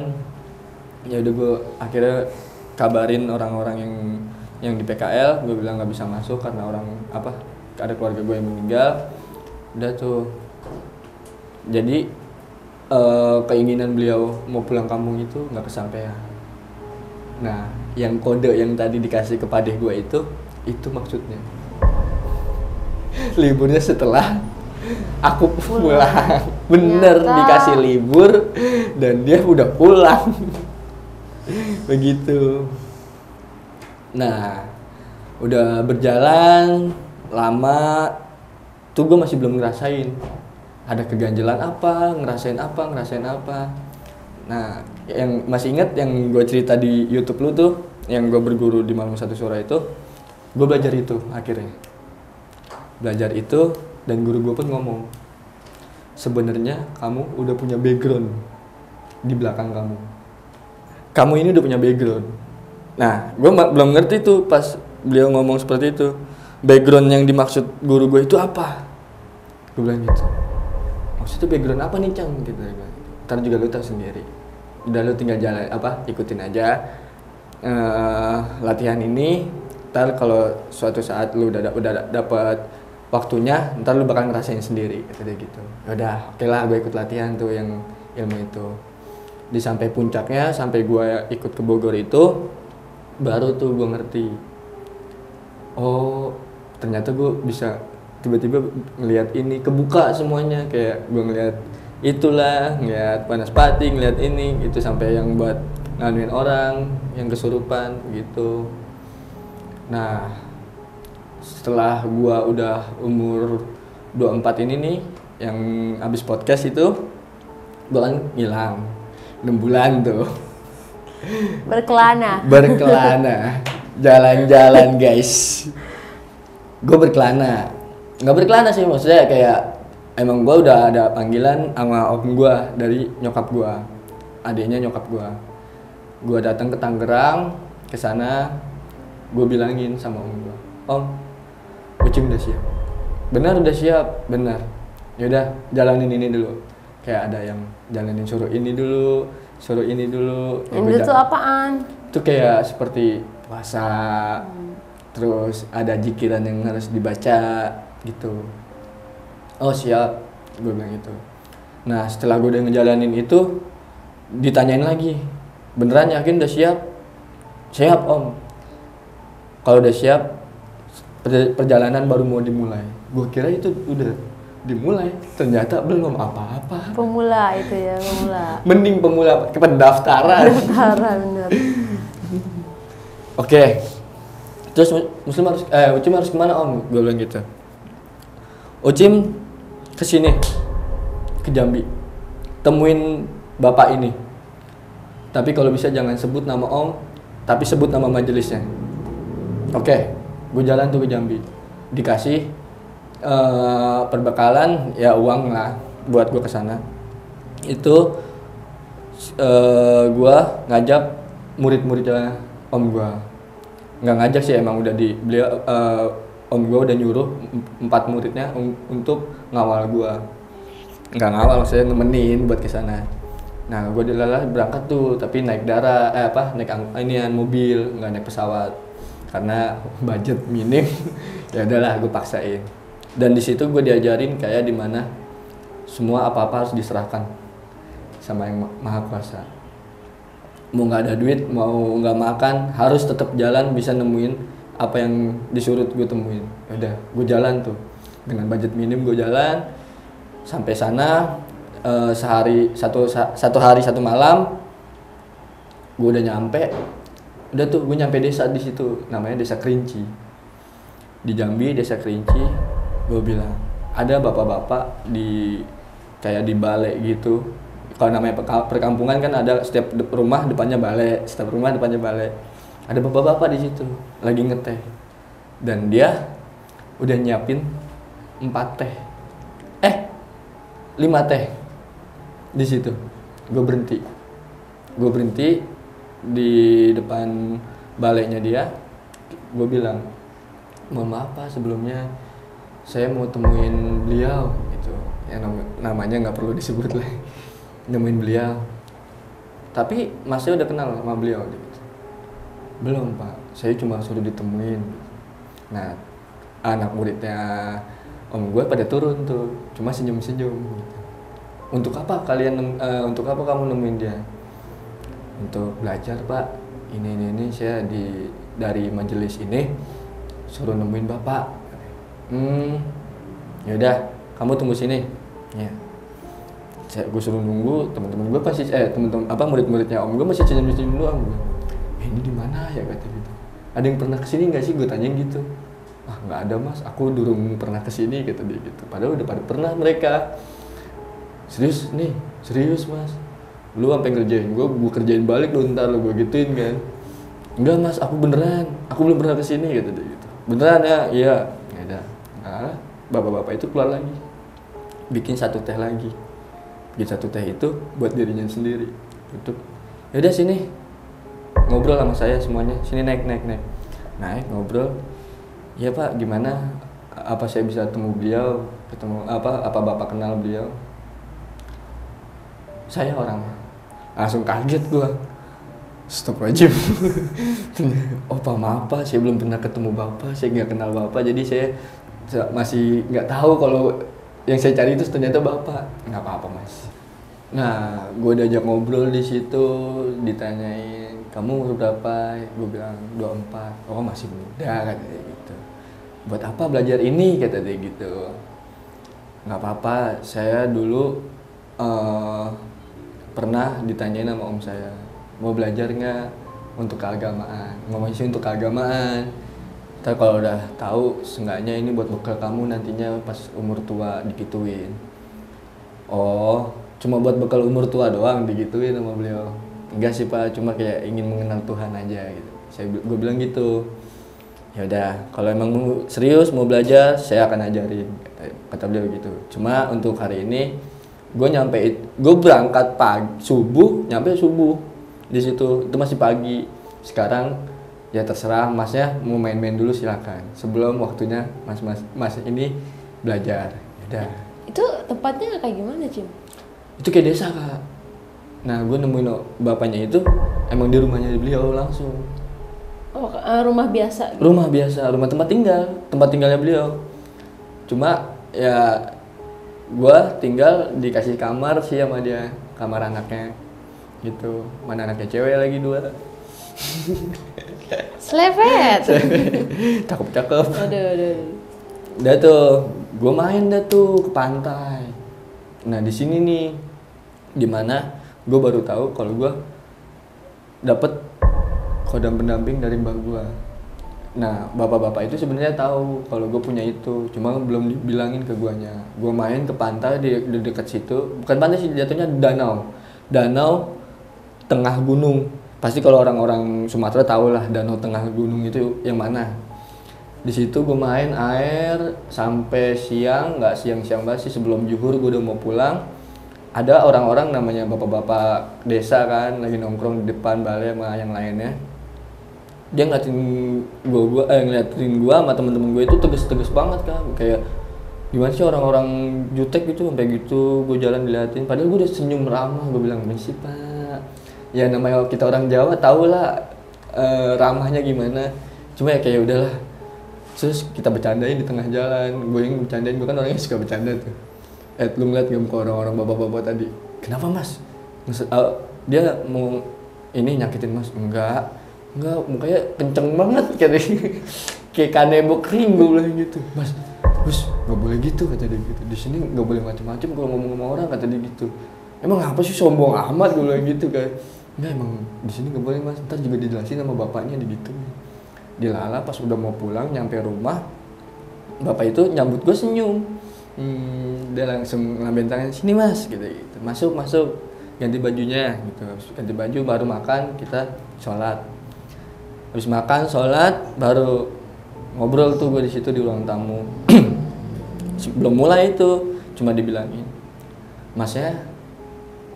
[SPEAKER 1] Ya udah gue akhirnya kabarin orang-orang yang di PKL, gue bilang nggak bisa masuk karena ada keluarga gue yang meninggal. Udah tuh. Jadi keinginan beliau mau pulang kampung itu nggak kesampaian. Nah, yang kode yang tadi dikasih ke padeh gue itu maksudnya. Liburnya setelah aku pulang. Bener, nyata. Dikasih libur dan dia udah pulang. Begitu. Nah, udah berjalan lama, tuh gue masih belum ngerasain ada keganjelan apa, ngerasain apa. Nah, yang masih ingat yang gue cerita di YouTube lu tuh, yang gue berguru di Malam Satu Suara itu, gue belajar itu akhirnya. Belajar itu dan guru gue pun ngomong, sebenarnya kamu udah punya background di belakang kamu. Kamu ini udah punya background. Nah, gue belum ngerti tuh pas beliau ngomong seperti itu. Background yang dimaksud guru gue itu apa? Gue bilang gitu. Maksudnya background apa nih, Cang? Gitu. Ntar juga lu tahu sendiri. Udah lu tinggal jalan ikutin aja latihan ini. Ntar kalau suatu saat lu udah dapat waktunya, ntar lu bakal ngerasain sendiri gitu. Udah, oke lah, gue ikut latihan tuh yang ilmu itu. Di sampai puncaknya, sampai gue ikut ke Bogor itu, baru tuh gue ngerti. Oh, ternyata gue bisa tiba-tiba ngelihat ini, kebuka semuanya, kayak gue ngelihat itulah, ngelihat panas pati, ngelihat ini gitu, sampai yang buat nganuin orang yang kesurupan gitu. Nah, setelah gua udah umur 24 ini nih, yang abis podcast itu, gua kan ngilang 6 bulan tuh.
[SPEAKER 2] Berkelana.
[SPEAKER 1] Jalan-jalan guys. Gua berkelana. Nggak berkelana sih, maksudnya kayak emang gua udah ada panggilan sama om gua dari nyokap gua, adiknya nyokap gua. Gua datang ke Tangerang, ke sana, gua bilangin sama om gua, Om, Ucim udah siap. Benar udah siap, benar. Yaudah, jalanin ini dulu. Kayak ada yang jalanin suruh ini dulu.
[SPEAKER 2] Yang itu apaan?
[SPEAKER 1] Itu kayak seperti puasa. Terus ada jikiran yang harus dibaca gitu. Oh siap, gue bilang gitu. Nah setelah gue udah ngejalanin itu, ditanyain lagi, beneran yakin udah siap? Siap om. Kalau udah siap, perjalanan baru mau dimulai. Gue kira itu udah dimulai, ternyata belum apa-apa.
[SPEAKER 2] Pemula itu ya, pemula.
[SPEAKER 1] Mending pemula ke pendaftaran.
[SPEAKER 2] Pendaftaran bener.
[SPEAKER 1] Oke. Terus Ucim harus kemana om? Gue bilang gitu. Ucim kesini, ke Jambi, temuin bapak ini. Tapi kalau bisa jangan sebut nama om, tapi sebut nama majelisnya. Oke, gue jalan tuh ke Jambi, dikasih perbekalan ya, uang lah buat gue kesana. Itu gue ngajak murid-muridnya om gue. Nggak ngajak sih, emang udah beliau om gue udah nyuruh 4 muridnya untuk ngawal gue. Nggak ngawal, saya nemenin buat kesana. Nah gue berangkat tuh, tapi naik naik mobil, nggak naik pesawat karena budget minim. Ya udahlah, gue paksain. Dan di situ gue diajarin kayak dimana semua apa-apa harus diserahkan sama yang Maha Kuasa. Mau nggak ada duit, mau nggak makan, harus tetap jalan, bisa nemuin apa yang disuruh gue temuin. Udah, gue jalan tuh dengan budget minim, gue jalan sampai sana. Satu hari satu malam gue udah nyampe. Udah tuh gue nyampe desa di situ, namanya Desa Kerinci di Jambi. Desa Kerinci, gue bilang ada bapak-bapak kayak di balai gitu. Kalau namanya perkampungan kan ada setiap rumah depannya balai, ada bapak-bapak di situ lagi ngeteh, dan dia udah nyiapin 5 teh di situ. Gue berhenti di depan balainya dia. Gue bilang, mohon maaf Pak, sebelumnya saya mau temuin beliau gitu. Yang namanya nggak perlu disebut lah. Nemuin beliau. Tapi masnya udah kenal sama beliau gitu. Belum Pak, saya cuma suruh ditemuin. Nah, anak muridnya om gue pada turun tuh, cuma senyum-senyum gitu. Untuk apa kamu nemuin dia? Untuk belajar Pak. Ini saya dari majelis ini suruh nemuin bapak. Yaudah, kamu tunggu sini. Ya. Gue suruh nunggu, teman-teman gue pasti murid-muridnya om gue masih senyum-senyum doang. Ini di mana ya kata gitu. Ada yang pernah kesini nggak sih, gue tanya gitu. ah nggak ada mas, aku durung pernah kesini kata dia gitu. Padahal udah pada pernah mereka. Serius nih, serius mas, lu sampai ngerjain gue kerjain balik lu ntar lu, gue gituin kan. Enggak mas, aku beneran, aku belum pernah kesini kata dia gitu. Beneran ya, iya. Ya udah, nah bapak-bapak itu keluar lagi, bikin 1 teh lagi. Bikin 1 teh itu buat dirinya sendiri. Tutup. Ya udah sini ngobrol sama saya semuanya. Sini naik. Naik ngobrol. Iya Pak, gimana? Apa saya bisa ketemu beliau? Ketemu apa Bapak kenal beliau? Saya orang. Langsung kaget gua. Stop aja. Oh Pak, maaf Pak, saya belum pernah ketemu Bapak, saya nggak kenal Bapak, jadi saya masih nggak tahu kalau yang saya cari itu ternyata Bapak. Nggak apa-apa Mas. Nah, gue diajak ngobrol di situ, ditanyain, kamu umur berapa? Gue bilang 24. Oh masih muda kata dia gitu. Buat apa belajar ini kata dia gitu. Nggak apa-apa, saya dulu pernah ditanyain sama om saya, mau belajar nggak untuk keagamaan? Ngomongin sih untuk keagamaan. Ntar kalau udah tahu, seenggaknya ini buat bekal kamu nantinya pas umur tua digituin. Oh, cuma buat bekal umur tua doang digituin sama beliau. Enggak sih Pak, cuma kayak ingin mengenal Tuhan aja gitu. Gue bilang gitu. Ya udah, kalau emang serius mau belajar, saya akan ajarin kata beliau gitu. Cuma untuk hari ini gue berangkat pagi subuh, nyampe subuh di situ, itu masih pagi. Sekarang ya terserah masnya mau main-main dulu silakan. Sebelum waktunya mas ini belajar. Ya udah.
[SPEAKER 2] Itu tempatnya kayak gimana, Cim?
[SPEAKER 1] Itu kayak desa Kak. Nah gue nemuin bapaknya itu emang di rumahnya beliau langsung.
[SPEAKER 2] Oh, rumah biasa gitu?
[SPEAKER 1] Rumah biasa, rumah tempat tinggalnya beliau. Cuma ya gue tinggal dikasih kamar sih sama dia, kamar anaknya gitu. Mana anaknya cewek lagi 2.
[SPEAKER 2] Slevet.
[SPEAKER 1] Cakep.
[SPEAKER 2] Aduh.
[SPEAKER 1] Udah tuh, gue main dah tuh ke pantai. Nah di sini nih, dimana gue baru tahu kalau gue dapet kodam pendamping dari mbak gue. Nah bapak-bapak itu sebenarnya tahu kalau gue punya itu, cuma belum dibilangin ke guanya. Gue main ke pantai di dekat situ, bukan pantai sih, jatuhnya danau tengah gunung. Pasti kalau orang-orang Sumatera tahu lah danau tengah gunung itu yang mana. Di situ gue main air sampai siang, nggak siang-siang banget sih, sebelum zuhur gue udah mau pulang. Ada orang-orang namanya bapak-bapak desa kan lagi nongkrong di depan balai sama yang lainnya. Dia ngeliatin gue sama temen-temen gue itu tegas-tegas banget kan, kayak gimana sih orang-orang jutek gitu sampai gitu. Gue jalan diliatin, padahal gue udah senyum ramah. Gue bilang, "Benci Pak." Ya namanya kita orang Jawa tau lah ramahnya gimana. Cuma ya kayak udahlah. Terus kita bercandain di tengah jalan. Gue yang bercandain, gue kan orangnya suka bercanda tuh. Lu ngeliat gak muka orang-orang bapak-bapak tadi? Kenapa Mas? Dia mau ini nyakitin Mas? Enggak, mukanya kenceng banget kayak kanebo kering. Gue bilang gitu. Mas, nggak boleh gitu kata dia gitu. Di sini nggak boleh macam-macam kalau ngomong sama orang kata dia gitu. Emang apa sih sombong amat gue bilang gitu kan? Enggak, emang di sini nggak boleh Mas. Ntar juga dijelasin sama bapaknya gitu. Dilala pas udah mau pulang nyampe rumah, bapak itu nyambut gue senyum. Dia langsung ngambil tangan, "Sini Mas," gitu. Masuk, ganti bajunya gitu. Ganti baju baru makan, kita sholat. Habis makan, sholat, baru ngobrol tuh gue di situ di ruang tamu. Belum mulai itu, cuma dibilangin, "Masnya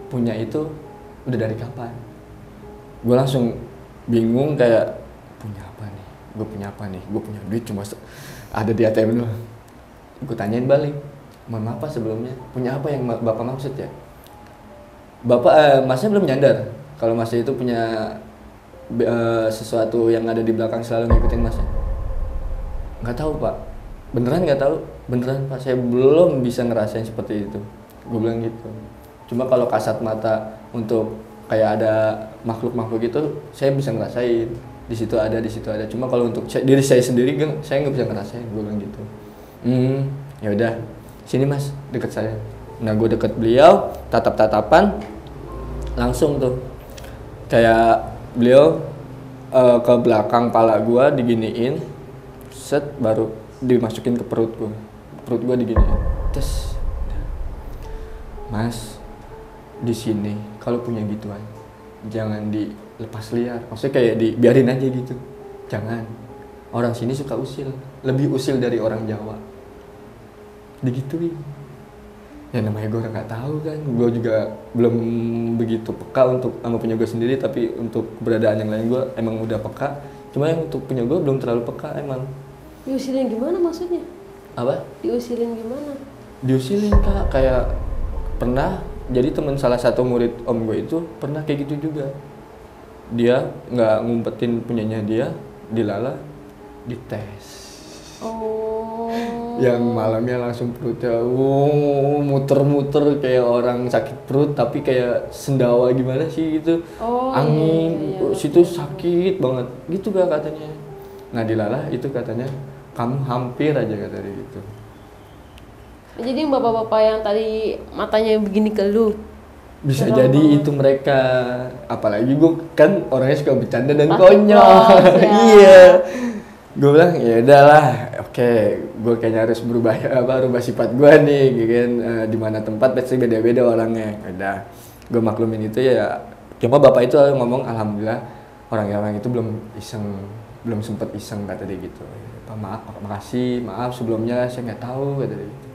[SPEAKER 1] punya itu udah dari kapan?" Gue langsung bingung kayak, punya apa nih? Gue punya duit cuma ada di ATM doang. Gue tanyain balik, "Mohon maaf Pak sebelumnya, punya apa yang Bapak maksud ya?" Masnya belum nyadar kalau Masnya itu punya sesuatu yang ada di belakang selalu ngikutin Masnya? Nggak tahu Pak, beneran nggak tahu? Beneran Pak, saya belum bisa ngerasain seperti itu. Gue bilang gitu. Cuma kalau kasat mata untuk kayak ada makhluk-makhluk itu, saya bisa ngerasain. Di situ ada. Cuma kalau untuk diri saya sendiri, saya nggak bisa ngerasain. Gue bilang gitu. Ya udah, sini Mas, deket saya. Nah gue deket beliau, tatap-tatapan, langsung tuh kayak beliau ke belakang pala gue diginiin, set baru dimasukin ke perut gue digini, tes. Mas, di sini kalau punya gituan jangan dilepas liar, maksudnya kayak dibiarin aja gitu, jangan. Orang sini suka usil, lebih usil dari orang Jawa, digituin. Ya namanya gue nggak tahu kan, gue juga belum begitu peka untuk sama punya gue sendiri, tapi untuk keberadaan yang lain gue emang udah peka. Cuma yang untuk punya gue belum terlalu peka emang.
[SPEAKER 2] Diusilin gimana maksudnya?
[SPEAKER 1] Apa?
[SPEAKER 2] Diusilin gimana?
[SPEAKER 1] Diusilin kak, kayak pernah jadi teman salah satu murid om gue itu pernah kayak gitu juga. Dia nggak ngumpetin punyanya dia, dilala, dites.
[SPEAKER 2] Oh.
[SPEAKER 1] Yang malamnya langsung perutnya muter-muter kayak orang sakit perut, tapi kayak sendawa gimana sih gitu.
[SPEAKER 2] Oh,
[SPEAKER 1] angin
[SPEAKER 2] iya.
[SPEAKER 1] situ sakit banget gitu gak katanya. Nah dilala itu katanya kamu hampir aja kata dia gitu.
[SPEAKER 2] Jadi bapak-bapak yang tadi matanya begini ke lu
[SPEAKER 1] Bisa
[SPEAKER 2] Serem
[SPEAKER 1] jadi
[SPEAKER 2] banget.
[SPEAKER 1] itu mereka, apalagi gue kan orangnya suka bercanda dan
[SPEAKER 2] Pasti
[SPEAKER 1] konyol.
[SPEAKER 2] kos, ya.
[SPEAKER 1] Iya, gue bilang ya udahlah, oke, gue kayaknya harus rubah sifat gue nih, gitu kan. Di mana tempat pasti beda-beda orangnya. Udah, gue maklumin itu ya. Cuma bapak itu ngomong alhamdulillah orang itu belum sempet iseng kata dia gitu. Pak maaf, makasih, maaf sebelumnya saya nggak tahu kata dia gitu.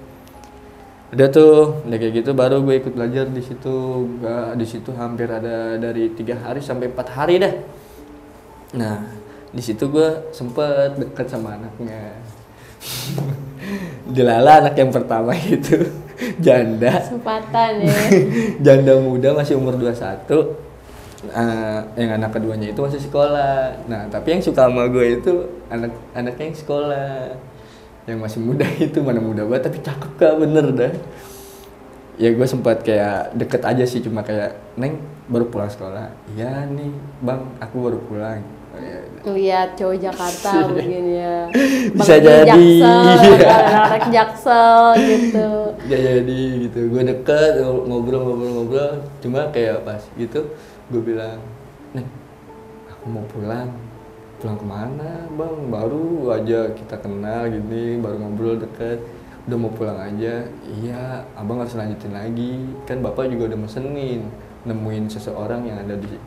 [SPEAKER 1] Udah tuh, udah kayak gitu baru gue ikut belajar di situ. Di situ hampir ada dari 3 hari sampai 4 hari dah. Nah, di situ gue sempet deket sama anaknya. Dilala anak yang pertama itu janda.
[SPEAKER 2] kesempatan ya.
[SPEAKER 1] Janda muda masih umur 21. Yang anak keduanya itu masih sekolah. Nah, tapi yang suka sama gue itu anaknya yang sekolah. Yang masih muda itu mana muda banget tapi cakep kak, bener dah. Ya gue sempat kayak deket aja sih, cuma kayak Neng baru pulang sekolah. Iya nih bang, aku baru pulang. Oh, ya.
[SPEAKER 2] Lihat cowok Jakarta mungkin ya.
[SPEAKER 1] Bisa
[SPEAKER 2] Bang
[SPEAKER 1] jadi,
[SPEAKER 2] Jaksel,
[SPEAKER 1] iya.
[SPEAKER 2] anak Jaksel gitu.
[SPEAKER 1] Ya jadi gitu, gue deket ngobrol. Cuma kayak pas gitu gue bilang, Neng aku mau pulang kemana bang, baru aja kita kenal gini, baru ngobrol deket, udah mau pulang aja. Iya abang harus lanjutin lagi, kan bapak juga udah mesenin nemuin seseorang yang ada di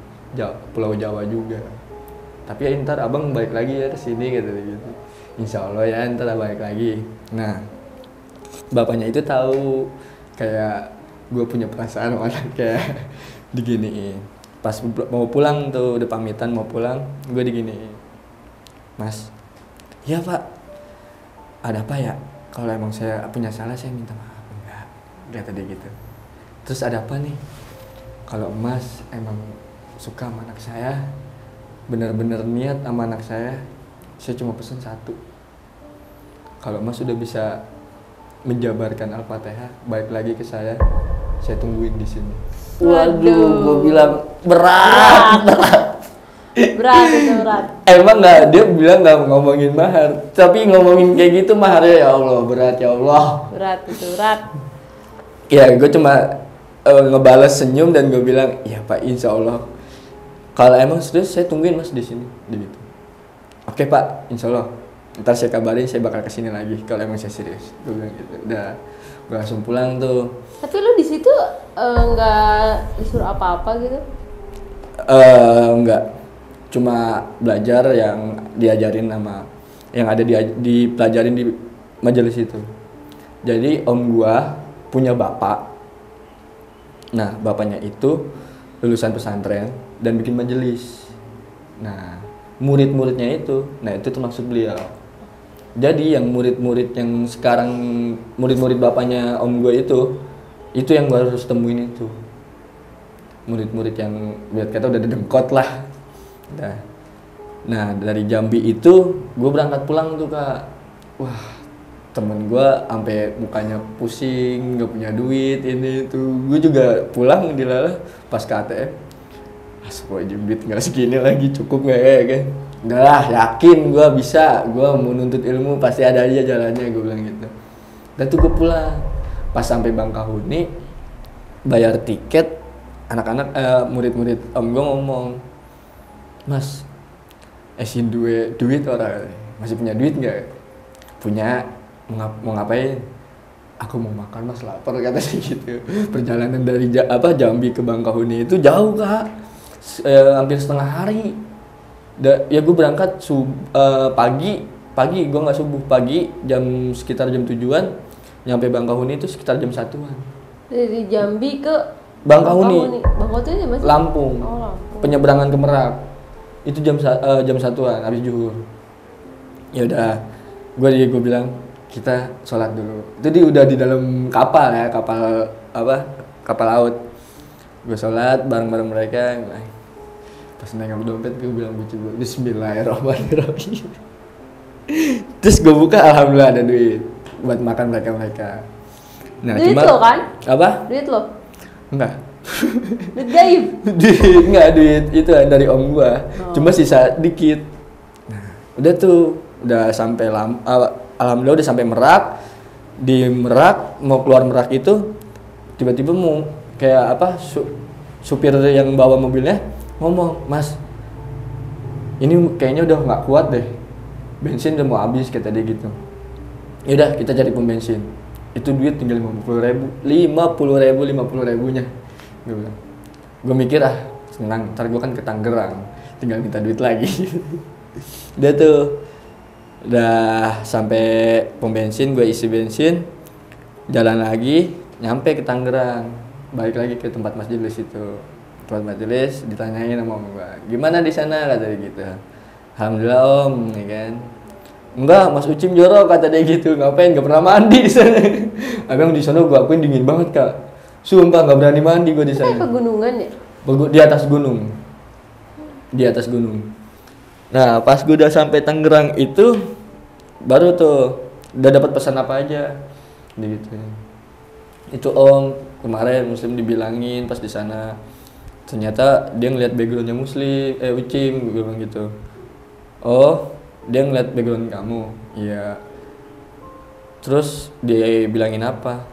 [SPEAKER 1] Pulau Jawa juga, tapi ya ntar abang balik lagi ya ke sini gitu. Insya Allah ya ntar balik lagi. Nah bapaknya itu tahu kayak gue punya perasaan sama kayak diginiin. Pas mau pulang tuh, udah pamitan mau pulang, gue diginiin, Mas, iya pak, ada apa ya? Kalau emang saya punya salah saya minta maaf. Enggak, kata dia gitu. Terus ada apa nih? Kalau Mas emang suka sama anak saya, bener-bener niat sama anak saya cuma pesen satu. Kalau Mas sudah bisa menjabarkan Al-Fatihah, balik lagi ke saya tungguin di sini. Waduh, gue bilang berat.
[SPEAKER 2] Berat itu berat.
[SPEAKER 1] Emang nggak, dia bilang nggak ngomongin mahar, tapi ngomongin kayak gitu maharnya ya Allah berat ya Allah.
[SPEAKER 2] Berat itu berat.
[SPEAKER 1] Ya gue cuma ngebales senyum dan gue bilang ya Pak Insya Allah kalau emang serius saya tungguin Mas di sini, gitu. Oke Pak, Insya Allah. Ntar saya kabarin saya bakal kesini lagi kalau emang saya serius. Gue bilang gitu. Udah, gue langsung pulang tuh.
[SPEAKER 2] Tapi lu di situ nggak disuruh apa-apa gitu?
[SPEAKER 1] Enggak. Cuma belajar yang diajarin sama yang ada dipelajarin di majelis itu. Jadi om gua punya bapak. Nah, bapaknya itu lulusan pesantren dan bikin majelis. Nah, murid-muridnya itu termasuk beliau. Jadi yang murid-murid yang sekarang murid-murid bapaknya om gua itu yang gua harus temuin itu. Murid-murid yang biar kata udah dengkot lah. Nah dari Jambi itu gue berangkat pulang tuh kak. Wah temen gue sampai mukanya pusing, nggak punya duit ini itu. Gue juga pulang dilala pas ke ATM. Duit nggak segini lagi, cukup nggak ya kan? Enggak lah, yakin gue bisa. Gue mau nuntut ilmu pasti ada aja jalannya, gue bilang gitu. Dan tuh gue pulang. Pas sampai Bangkahuni bayar tiket, anak-anak murid-murid om gue ngomong, Mas, esin duit orang. masih punya duit nggak? Punya. Mau ngapain? Aku mau makan mas, lapar, kata dia gitu. Perjalanan dari Jambi ke Bangkahuni itu jauh kak, hampir setengah hari. Ya gue berangkat pagi gue nggak subuh, pagi sekitar jam 7-an, nyampe Bangkahuni itu sekitar jam 1-an.
[SPEAKER 2] Dari Jambi ke
[SPEAKER 1] Bangkahuni.
[SPEAKER 2] Bangkahuni masih
[SPEAKER 1] Lampung.
[SPEAKER 2] Oh, Lampung.
[SPEAKER 1] Penyeberangan ke Merak itu jam 1-an habis zuhur. Ya udah, gue bilang kita sholat dulu. Itu dia udah di dalam kapal ya, kapal laut. Gue sholat bareng mereka. Pas nengok dompet gue bilang Bismillahirrahmanirrahim. Terus gue buka, alhamdulillah ada duit buat makan mereka. Nah,
[SPEAKER 2] duit
[SPEAKER 1] cuma
[SPEAKER 2] lo kan?
[SPEAKER 1] Apa?
[SPEAKER 2] Duit lo?
[SPEAKER 1] Enggak.
[SPEAKER 2] Duit gaib?
[SPEAKER 1] Enggak, duit itu dari om gua. Cuma sisa dikit. Nah, udah tuh, udah sampai alhamdulillah udah sampai Merak. Di Merak, mau keluar Merak itu tiba-tiba mau kayak supir yang bawa mobilnya ngomong, "Mas, ini kayaknya udah nggak kuat deh. Bensin udah mau habis," kata dia gitu. Yaudah, kita cari pom bensin. Itu duit tinggal 50 ribunya. Gue bilang, gue mikir senang, ntar gue kan ke Tangerang, tinggal minta duit lagi. Udah sampai pom bensin, gue isi bensin, jalan lagi, nyampe ke Tangerang, balik lagi ke tempat majelis itu. Tempat majelis, ditanyain sama om gue, gimana di sana, kata dia gitu. Alhamdulillah om, ya kan. Enggak, Mas Ucim jorok, kata dia gitu. Ngapain? Gak pernah mandi di sana. Abang di sana gue akuin dingin banget kak. Sumpah nggak berani mandi gue di sana.
[SPEAKER 2] Kayak pegunungan ya?
[SPEAKER 1] Di atas gunung. Di atas gunung. Nah, pas gue udah sampai Tangerang itu, baru tuh udah dapat pesan apa aja, gitu. Itu om kemarin Muslim dibilangin pas di sana. Ternyata dia ngeliat backgroundnya Muslim, Ucim, gue bilang gitu. Oh, dia ngeliat background kamu, iya. Terus dia bilangin apa?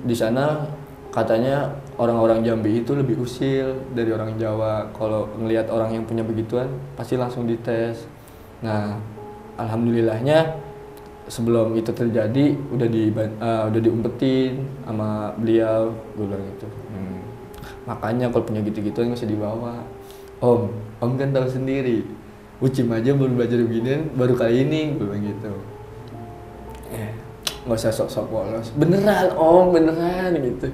[SPEAKER 1] Di sana katanya orang-orang Jambi itu lebih usil dari orang Jawa. Kalau ngelihat orang yang punya begituan pasti langsung dites. Nah, alhamdulillahnya sebelum itu terjadi udah diumpetin sama beliau, gue bilang gitu. Makanya kalau punya gitu-gituan nggak usah dibawa. Om kan tahu sendiri. Ucim aja baru belajar beginian baru kali ini, gue bilang gitu. Nggak usah sok-sok polos, beneran om, beneran gitu.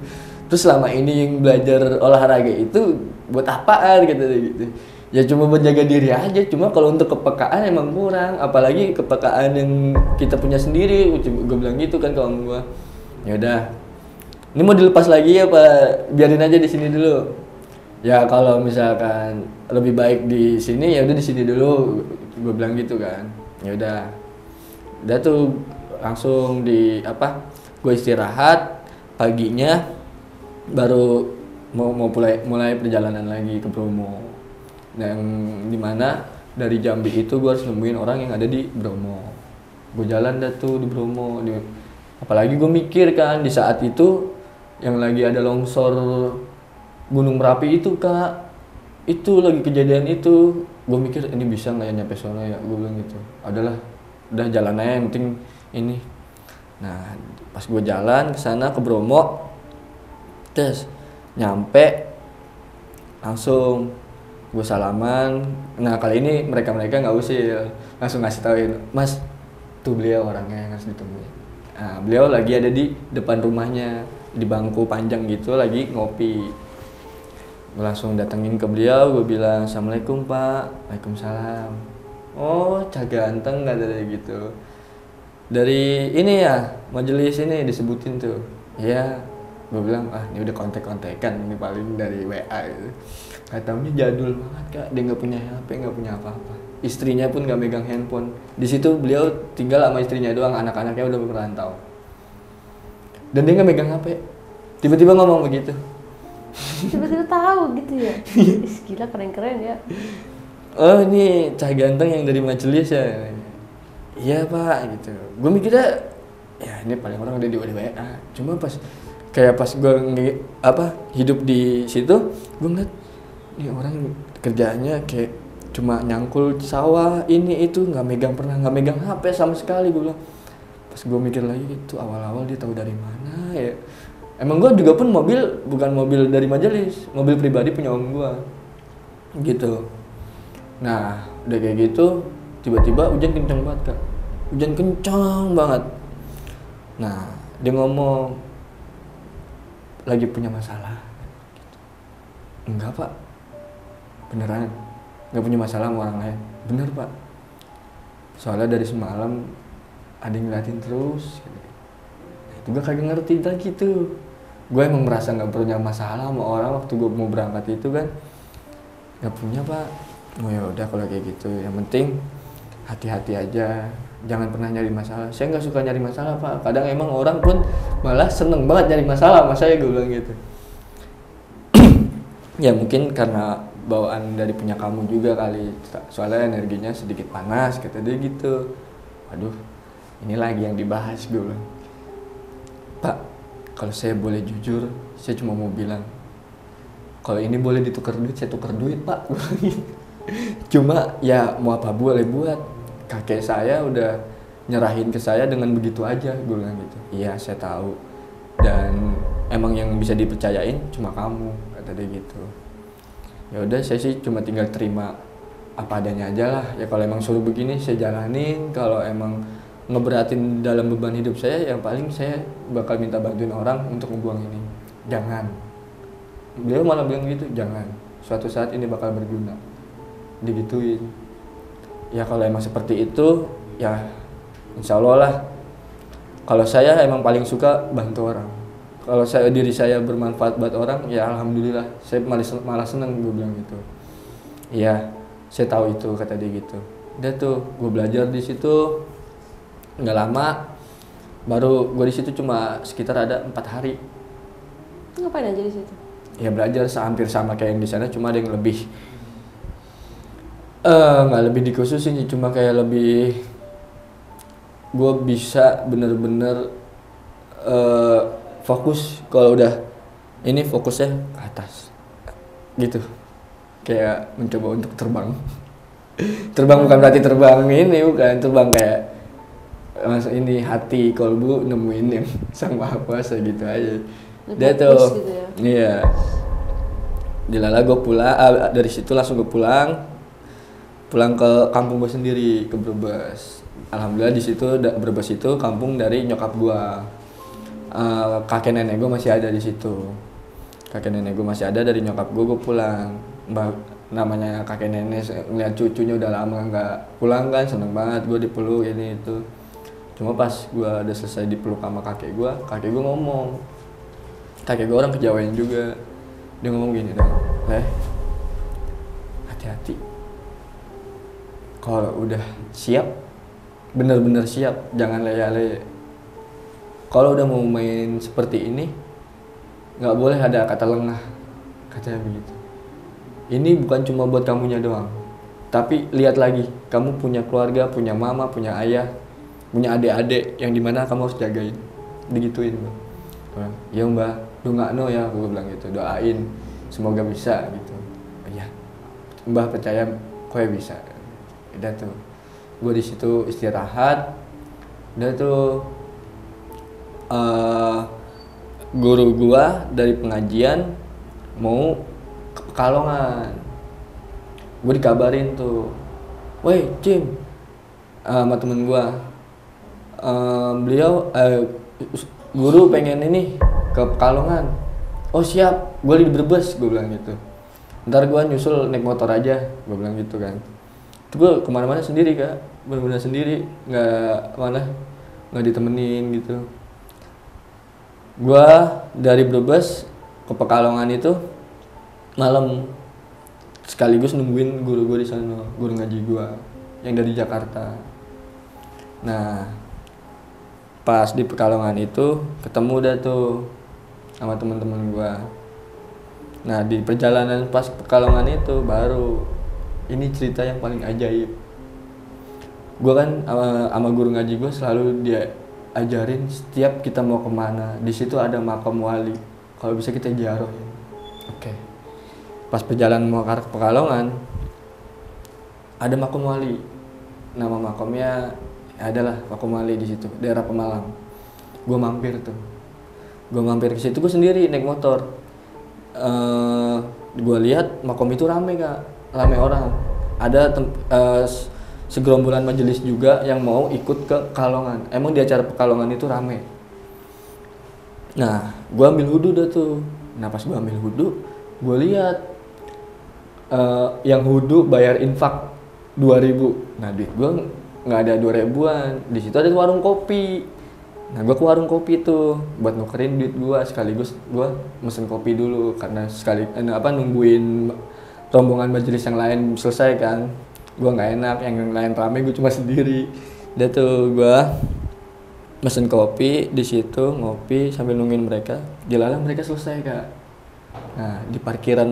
[SPEAKER 1] Terus selama ini yang belajar olahraga itu buat apaan gitu. Ya cuma buat jaga diri aja, cuma kalau untuk kepekaan emang kurang, apalagi kepekaan yang kita punya sendiri. Gue bilang gitu kan ke om gue. Ya udah, ini mau dilepas lagi apa biarin aja di sini dulu? Ya kalau misalkan lebih baik di sini ya udah di sini dulu, gue bilang gitu kan. Ya udah tuh langsung gue istirahat, paginya baru mau mulai perjalanan lagi ke Bromo. Yang dimana dari Jambi itu gue harus nemuin orang yang ada di Bromo. Gue jalan tuh di Bromo, apalagi gue mikir kan di saat itu yang lagi ada longsor Gunung Merapi itu kak, itu lagi kejadian itu. Gue mikir ini bisa nggak ya nyampe sono ya, gue bilang gitu. Udah jalan aja yang penting ini. Nah pas gue jalan ke sana ke Bromo, terus nyampe langsung gue salaman. Nah kali ini mereka nggak usil, langsung ngasih tauin, Mas tuh beliau orangnya yang harus ditungguin. Nah beliau lagi ada di depan rumahnya di bangku panjang gitu lagi ngopi. Gue langsung datengin ke beliau, gue bilang Assalamualaikum pak. Waalaikumsalam. Oh cah ganteng, kata dia gitu. Dari ini ya majelis ini disebutin tuh. Iya. Gue bilang ini udah kontek-kontekan, ini paling dari WA gitu. Katanya jadul banget kak, dia nggak punya HP, nggak punya apa-apa. Istrinya pun nggak megang handphone. Di situ beliau tinggal sama istrinya doang, anak-anaknya udah merantau. Dan dia nggak megang HP. Tiba-tiba ngomong begitu.
[SPEAKER 2] Tiba-tiba tahu gitu ya. Gila, keren-keren ya.
[SPEAKER 1] Oh ini cah ganteng yang dari majelis ya. Iya pak gitu. Gue mikirnya ya ini paling orang udah di WA. Cuma pas gue hidup di situ, gue ngeliat ini orang kerjaannya kayak cuma nyangkul sawah ini itu, nggak megang HP sama sekali. Gue bilang, pas gue mikir lagi itu awal-awal dia tahu dari mana ya. Emang gue juga pun mobil bukan mobil dari majelis, mobil pribadi punya om gue gitu. Nah udah kayak gitu tiba-tiba hujan kencang banget kak, hujan kencang banget. Nah dia ngomong lagi punya masalah. Enggak pak, beneran nggak punya masalah sama orang lain. Bener pak, soalnya dari semalam ada yang ngeliatin terus. Nah, itu gue kagak ngerti lagi tuh. Gue emang merasa nggak punya masalah sama orang waktu gue mau berangkat itu kan. Nggak punya pak. Oh ya udah kalau kayak gitu, yang penting hati-hati aja, jangan pernah nyari masalah. Saya nggak suka nyari masalah pak. Kadang emang orang pun malah seneng banget nyari masalah sama saya, gue bilang gitu. Ya mungkin karena bawaan dari punya kamu juga kali, soalnya energinya sedikit panas kata dia gitu. Waduh, ini lagi yang dibahas. Gue bilang, Pak, kalau saya boleh jujur, saya cuma mau bilang, kalau ini boleh ditukar duit, saya tukar duit pak. Cuma ya mau apa boleh buat, kakek saya udah nyerahin ke saya dengan begitu aja. Gue bilang gitu. Iya saya tahu, dan emang yang bisa dipercayain cuma kamu, kata dia gitu. Ya udah saya sih cuma tinggal terima apa adanya aja lah. Ya kalau emang suruh begini saya jalanin. Kalau emang ngeberatin dalam beban hidup saya, yang paling saya bakal minta bantuin orang untuk ngebuang ini. Jangan. Beliau malah bilang gitu, jangan. Suatu saat ini bakal berguna. Digituin. Ya kalau emang seperti itu, ya insya Allah lah. Kalau saya emang paling suka bantu orang. Kalau diri saya bermanfaat buat orang, ya alhamdulillah. Saya malah seneng, gue bilang gitu. Iya, saya tahu itu, kata dia gitu. Udah tuh, gue belajar di situ. Nggak lama, baru gue di situ cuma sekitar ada 4 hari.
[SPEAKER 2] Ngapain aja di situ?
[SPEAKER 1] Ya belajar hampir sama kayak yang di sana, cuma ada yang lebih nggak lebih dikhususin, cuma kayak lebih gue bisa bener-bener fokus. Kalau udah ini fokusnya ke atas gitu, kayak mencoba untuk terbang. Terbang bukan berarti terbang ini, bukan terbang kayak masa ini hati kolbu nemuin yang sang maha kuasa gitu aja. Dia tuh gitu ya? Iya, dilala gue pulang dari situ langsung gue pulang ke kampung gue sendiri, ke Brebes. Alhamdulillah di situ Brebes itu kampung dari nyokap gue. Kakek nenek gue masih ada di situ. Kakek nenek gue masih ada dari nyokap gue pulang. Namanya kakek nenek ngeliat cucunya udah lama nggak pulang kan, seneng banget gue dipeluk ini itu. Cuma pas gue udah selesai dipeluk sama kakek gue ngomong. Kakek gue orang Kejawain juga. Dia ngomong gini dong, hati-hati. Kalau udah siap, bener-bener siap, jangan leye-leye. Kalau udah mau main seperti ini, nggak boleh ada kata lengah, katanya begitu. Ini bukan cuma buat kamunya doang, tapi lihat lagi, kamu punya keluarga, punya mama, punya ayah, punya adik-adik yang dimana kamu harus jagain. Digituin mbak. Ya mbak, dungakno ya, gue bilang gitu, doain, semoga bisa gitu. Iya, mbak percaya, kok ya bisa. Udah tuh, gue di situ istirahat. Udah tuh. Guru gua dari pengajian mau ke Pekalongan. Gue dikabarin tuh, woi Cim, sama temen gua, beliau guru pengen ini ke Pekalongan. Oh siap, gue di Brebes, gue bilang gitu. Ntar gue nyusul naik motor aja, gue bilang gitu kan. Itu gue kemana-mana sendiri kak, benar-benar sendiri, nggak ditemenin gitu. Gua dari Brebes ke Pekalongan itu malam, sekaligus nungguin guru gua di sana, guru ngaji gua yang dari Jakarta. Nah, pas di Pekalongan itu ketemu dah tuh sama teman-teman gua. Nah, di perjalanan pas Pekalongan itu baru ini cerita yang paling ajaib. Gua kan sama guru ngaji gua selalu dia ajarin setiap kita mau kemana, di situ ada makam wali, kalau bisa kita ziarah. Oke. Pas perjalanan mau ke Pekalongan, ada makom wali. Nama makomnya adalah makom wali di situ, daerah Pemalang. Gue mampir ke situ, gue sendiri naik motor. Gue lihat makom itu rame kak, rame orang. Ada segerombolan majelis juga yang mau ikut ke Pekalongan. Emang di acara Pekalongan itu rame. Nah, gue ambil wudhu dah tuh. Nah pas gue ambil wudhu, gue lihat yang wudhu bayar infak 2.000. Nah duit gue nggak ada 2.000-an. Di situ ada warung kopi. Nah gue ke warung kopi tuh buat nukerin duit gue, sekaligus gue mesen kopi dulu karena nungguin rombongan majelis yang lain selesai kan. Gue nggak enak, yang lain rame, gue cuma sendiri. Udah tuh gue mesen kopi di situ, ngopi sambil nungguin mereka. Dilalah mereka selesai kak. Nah di parkiran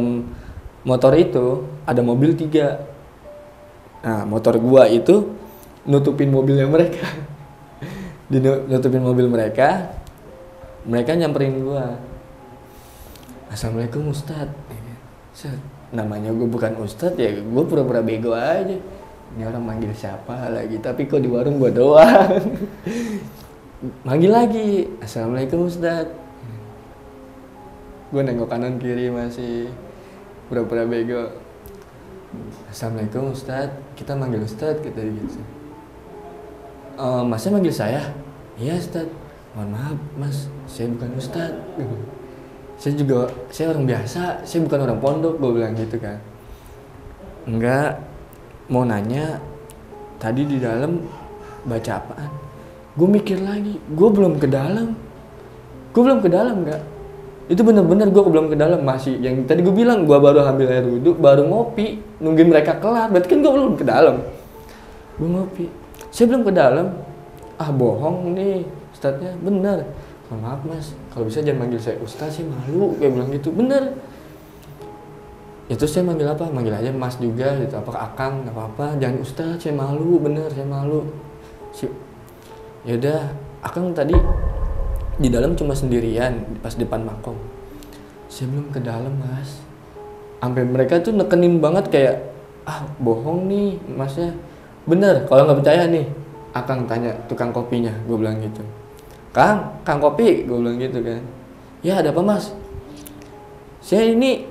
[SPEAKER 1] motor itu ada mobil 3. Nah motor gua itu nutupin mobilnya mereka. Nutupin mobil mereka nyamperin gua. Assalamualaikum Ustadz. Namanya gua bukan Ustadz ya, gua pura-pura bego aja. Ini orang manggil siapa lagi, tapi kok di warung gua doang. Manggil lagi, Assalamualaikum Ustadz. Gua nengok kanan kiri masih pura-pura bego. Assalamualaikum Ustadz, kita manggil Ustadz, kita gitu. Masnya manggil saya? Iya Ustadz. Mohon maaf mas, saya bukan Ustadz. Saya orang biasa, saya bukan orang pondok, gue bilang gitu kan. Enggak, mau nanya, tadi di dalam baca apaan? Gue mikir lagi, gue belum ke dalam enggak? Itu bener-bener gue belum ke dalam, masih yang tadi gue bilang gue baru ambil air wudhu, baru ngopi, nungguin mereka kelar, berarti kan gue belum ke dalam. Gue ngopi, saya belum ke dalam. Ah bohong nih Ustadznya, bener. Maaf mas, kalau bisa jangan manggil saya Ustadz, saya malu, kayak bilang gitu. Bener. Itu saya manggil apa? Manggil aja mas juga gitu, apakah akang, nggak apa-apa, jangan Ustadz, saya malu, bener, saya malu. Yaudah, akang tadi di dalam cuma sendirian pas depan makom. Saya belum ke dalam mas. Sampai mereka tuh nekenin banget kayak bohong nih masnya. Bener, kalau nggak percaya nih akang tanya tukang kopinya, gue bilang gitu. Kang kopi, gue bilang gitu kan. Ya ada apa mas? Saya ini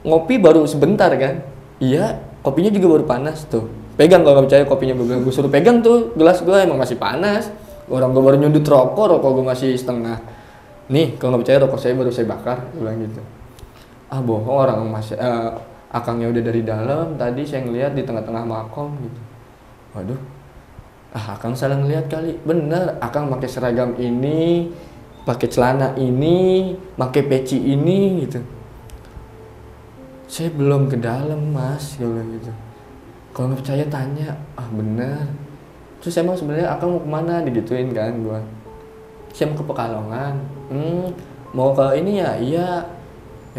[SPEAKER 1] ngopi baru sebentar kan. Iya, kopinya juga baru panas tuh. Pegang kalau nggak percaya kopinya, gue bilang. Gue suruh pegang tuh gelas gue, emang masih panas. Orang gue baru nyundut rokok gue masih setengah. Nih kalau nggak percaya rokok saya baru saya bakar, gue bilang gitu. Bohong, orang masih akangnya udah dari dalam, tadi saya ngeliat di tengah-tengah makom gitu. Waduh, akang salah ngeliat kali. Bener, akang pakai seragam ini, pakai celana ini, pakai peci ini gitu. Saya belum ke dalam mas, gue bilang gitu. Kalau nggak percaya tanya. Bener. Terus emang sebenarnya akang mau kemana, digituin kan gua. Saya mau ke Pekalongan. Mau ke ini ya? Iya.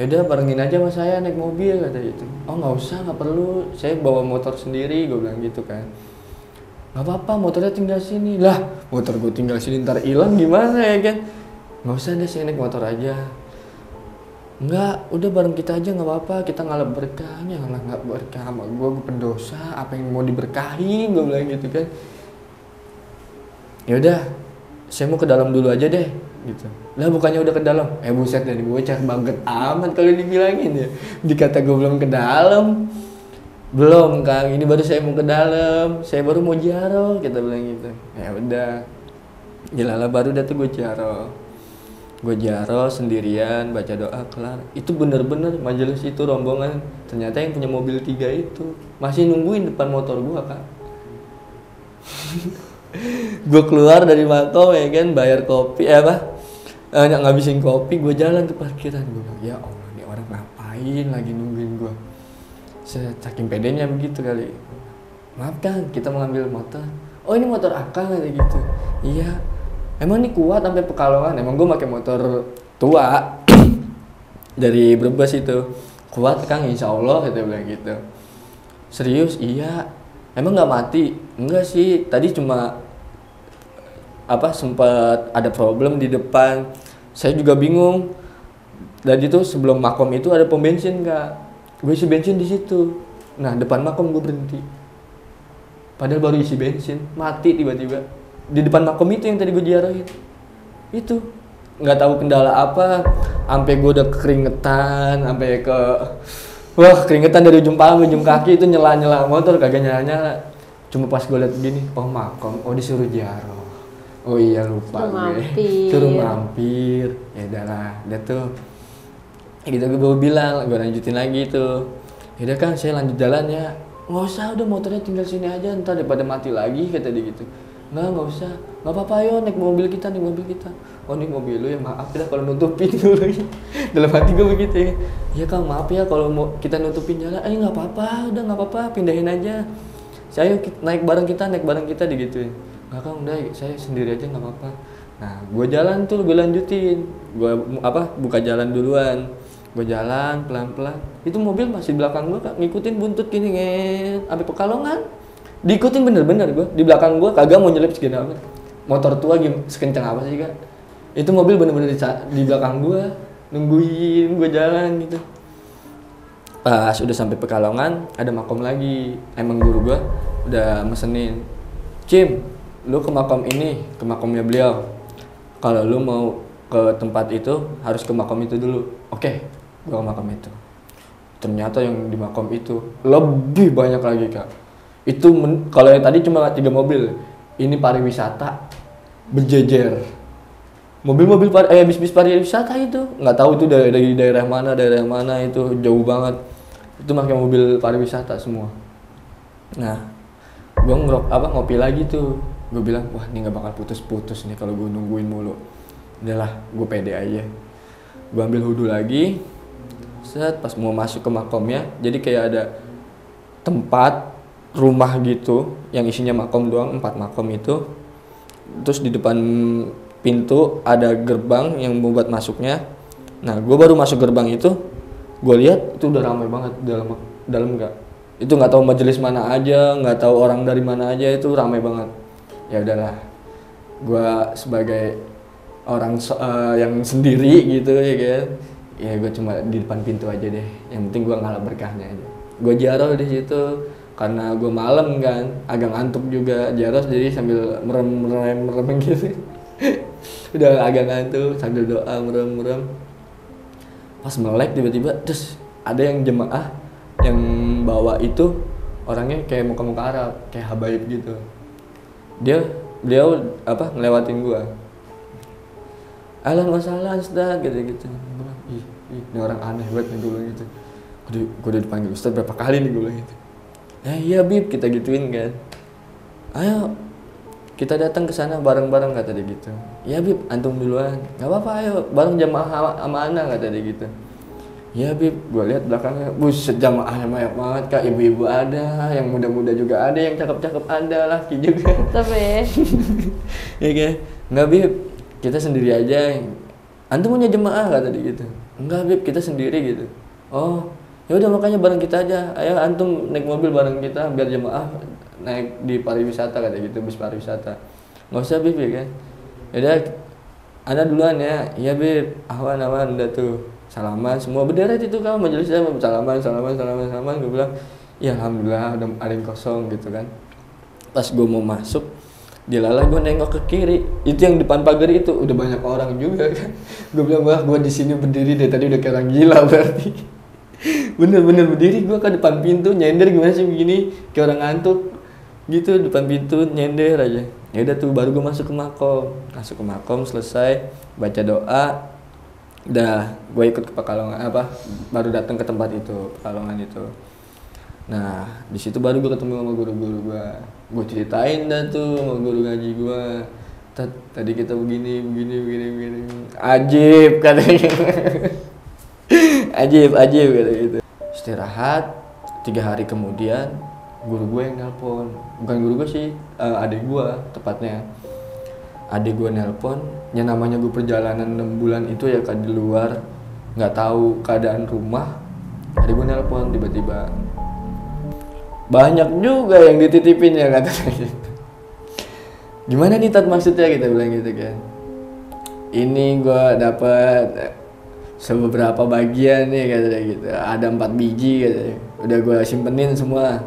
[SPEAKER 1] Yaudah barengin aja sama saya naik mobil, kata gitu. Nggak usah, nggak perlu, saya bawa motor sendiri, gue bilang gitu kan. Nggak apa-apa, motornya tinggal sini. Lah motor gue tinggal sini ntar hilang gimana ya kan. Nggak usah deh, saya naik motor aja. Enggak, udah bareng kita aja, nggak apa-apa, kita ngalap berkahnya. Nggak berkah sama gue pendosa, apa yang mau diberkahin, gue bilang gitu kan. Ya udah, saya mau ke dalam dulu aja deh gitu. Lah bukannya udah ke dalam? Buset dari bocah banget amat kalau dibilangin ya. Dikata gue belum ke dalam. Belum Kang, ini baru saya mau ke dalam. Saya baru mau ziarah, kita bilang gitu. Ya udah. Jelalah baru dah tuh gue ziarah. Gue ziarah sendirian, baca doa kelar. Itu bener-bener majelis itu rombongan. Ternyata yang punya mobil 3 itu masih nungguin depan motor gue Kak. Gue keluar dari makom ya kan, bayar kopi ngabisin kopi, gue jalan ke parkiran. Gue bilang, ya Allah ini orang ngapain lagi nungguin gue. Saya saking pedenya begitu kali. Maaf Kang, kita mau ngambil motor. Oh ini motor akang kayak gitu. Iya. Emang ini kuat sampai Pekalongan. Emang gue pakai motor tua dari Brebes itu. Kuat Kang, insya Allah, kita bilang gitu. Serius? Iya. Emang nggak mati? Enggak sih, tadi cuma sempat ada problem di depan. Saya juga bingung. Dan itu sebelum makom itu ada pom bensin Kak. Gue isi bensin di situ. Nah depan makom gue berhenti. Padahal baru isi bensin, mati tiba-tiba di depan makom itu yang tadi gue ziarahin. Itu nggak tahu kendala apa, sampai gue udah keringetan, sampai wah keringetan dari ujung paha ke ujung kaki itu nyala motor kagak nyala. Cuma pas gue liat gini, oh makom, oh disuruh ziarah. Oh iya lupa suruh mampir. Ya udahlah, udah tuh. Gitu gue bilang, gue lanjutin lagi tuh. Ya udah Kang, saya lanjut jalan ya. Nggak usah, udah motornya tinggal sini aja, ntar daripada mati lagi kata dia gitu. Nggak usah, nggak apa-apa, ayo naik mobil kita. Oh nih mobil lu ya, maaf ya kalau nutupin gue lagi. Dalam hati gue begitu ya. Ya Kang, maaf ya kalau mau kita nutupin jalan. Nggak apa-apa, udah nggak apa-apa, pindahin aja. Saya naik bareng kita digituin. Nggak Kang, udah saya sendiri aja nggak apa-apa. Nah, gue jalan tuh, gue lanjutin. Gue buka jalan duluan. Gue jalan pelan-pelan. Itu mobil masih di belakang gue, Kak, ngikutin buntut gini sampai Pekalongan. Diikutin bener-bener gue. Di belakang gue kagak mau nyelip segini amat. Motor tua sekencang apa sih, Kak? Itu mobil bener-bener di belakang gue, nungguin gue jalan gitu. Pas udah sampai Pekalongan, ada makom lagi. Emang guru gue udah mesenin, Cim, lu ke makom ini, ke makomnya beliau. Kalau lu mau ke tempat itu, harus ke makom itu dulu. Oke, gue ke makom itu. Ternyata yang di makom itu lebih banyak lagi, Kak. Itu kalau yang tadi cuma 3 mobil, ini pariwisata berjejer. Mobil-mobil bis-bis pariwisata itu nggak tahu itu dari daerah mana itu jauh banget. Itu pakai mobil pariwisata semua. Nah, gue ngopi lagi tuh. Gue bilang, wah ini nggak bakal putus-putus nih kalau gue nungguin mulu. Udahlah, gue pede aja. Gue ambil wudhu lagi. Set, pas mau masuk ke makomnya, jadi kayak ada tempat rumah gitu yang isinya makom doang, 4 makom itu. Terus di depan pintu ada gerbang yang membuat masuknya. Nah, gue baru masuk gerbang itu, gue lihat itu udah ramai banget dalam enggak. Itu nggak tahu majelis mana aja, nggak tahu orang dari mana aja, itu ramai banget. Ya udahlah, gue sebagai orang yang sendiri gitu ya kan, ya gue cuma di depan pintu aja deh. Yang penting gue ngalah berkahnya aja. Gue ziarah di situ karena gue malam kan, agak ngantuk juga, ziarah jadi sambil merem gitu. Udah agak ngantuk sambil doa merem. Pas melek tiba-tiba terus ada yang jemaah yang bawa itu orangnya kayak muka Arab, kayak habaib gitu. Beliau ngelewatin gua. Ahlan wa sahlan Ustaz gitu. Ih, ini orang aneh banget nih gue gitu. Gue udah dipanggil Ustaz berapa kali nih gue gitu. Iya Bib, kita gituin kan. Ayo kita datang ke sana bareng-bareng kata dia gitu. Ya Bib, antum duluan. Gak apa-apa, ayo bareng jamaah sama ana kata dia gitu. Ya Bib, gue lihat belakangnya, buset jamaahnya banyak banget, Kak. Ibu-ibu ada, yang muda-muda juga ada, yang cakep-cakep ada, laki juga.
[SPEAKER 2] Tapi
[SPEAKER 1] ya kan? Enggak Bib, kita sendiri aja. Antum punya jemaah kata dia gitu. Enggak Bib, kita sendiri gitu. Oh, ya udah makanya bareng kita aja. Ayo antum naik mobil bareng kita biar jemaah naik di pariwisata kata gitu, bis pariwisata. Nggak usah Bib ya kan. Yaudah, Anda duluan ya. Iya Bib, awan udah tuh. Salaman semua berderet itu kan majelisnya, salaman. Gue bilang, ya alhamdulillah udah ada yang kosong gitu kan. Pas gue mau masuk, dilalah gue nengok ke kiri. Itu yang depan pagar itu udah banyak orang juga kan. Gue bilang, wah gue di sini berdiri dari tadi udah kayak orang gila berarti. Bener-bener berdiri gue ke depan pintu nyender gimana sih begini kayak orang ngantuk gitu, depan pintu nyender aja. Ya udah tuh baru gue masuk ke makom selesai baca doa, udah gue ikut ke Pekalongan baru datang ke tempat itu Pekalongan itu. Nah di situ baru gue ketemu sama guru-guru gue ceritain dah tuh sama guru ngaji gue, tadi kita begini ajib katanya. ajib kata gitu. Istirahat 3 hari kemudian guru gue yang nelpon, bukan guru gue sih, adik gue tepatnya. Adik gue nelpon, yang namanya gue perjalanan 6 bulan itu ya kan di luar, nggak tahu keadaan rumah. Adik gue nelpon tiba-tiba, banyak juga yang dititipin ya katanya gitu. Gimana nih Tat maksudnya kita bilang gitu kan. Ini gue dapat seberapa bagian nih katanya gitu, ada 4 biji katanya. Udah gue simpenin semua.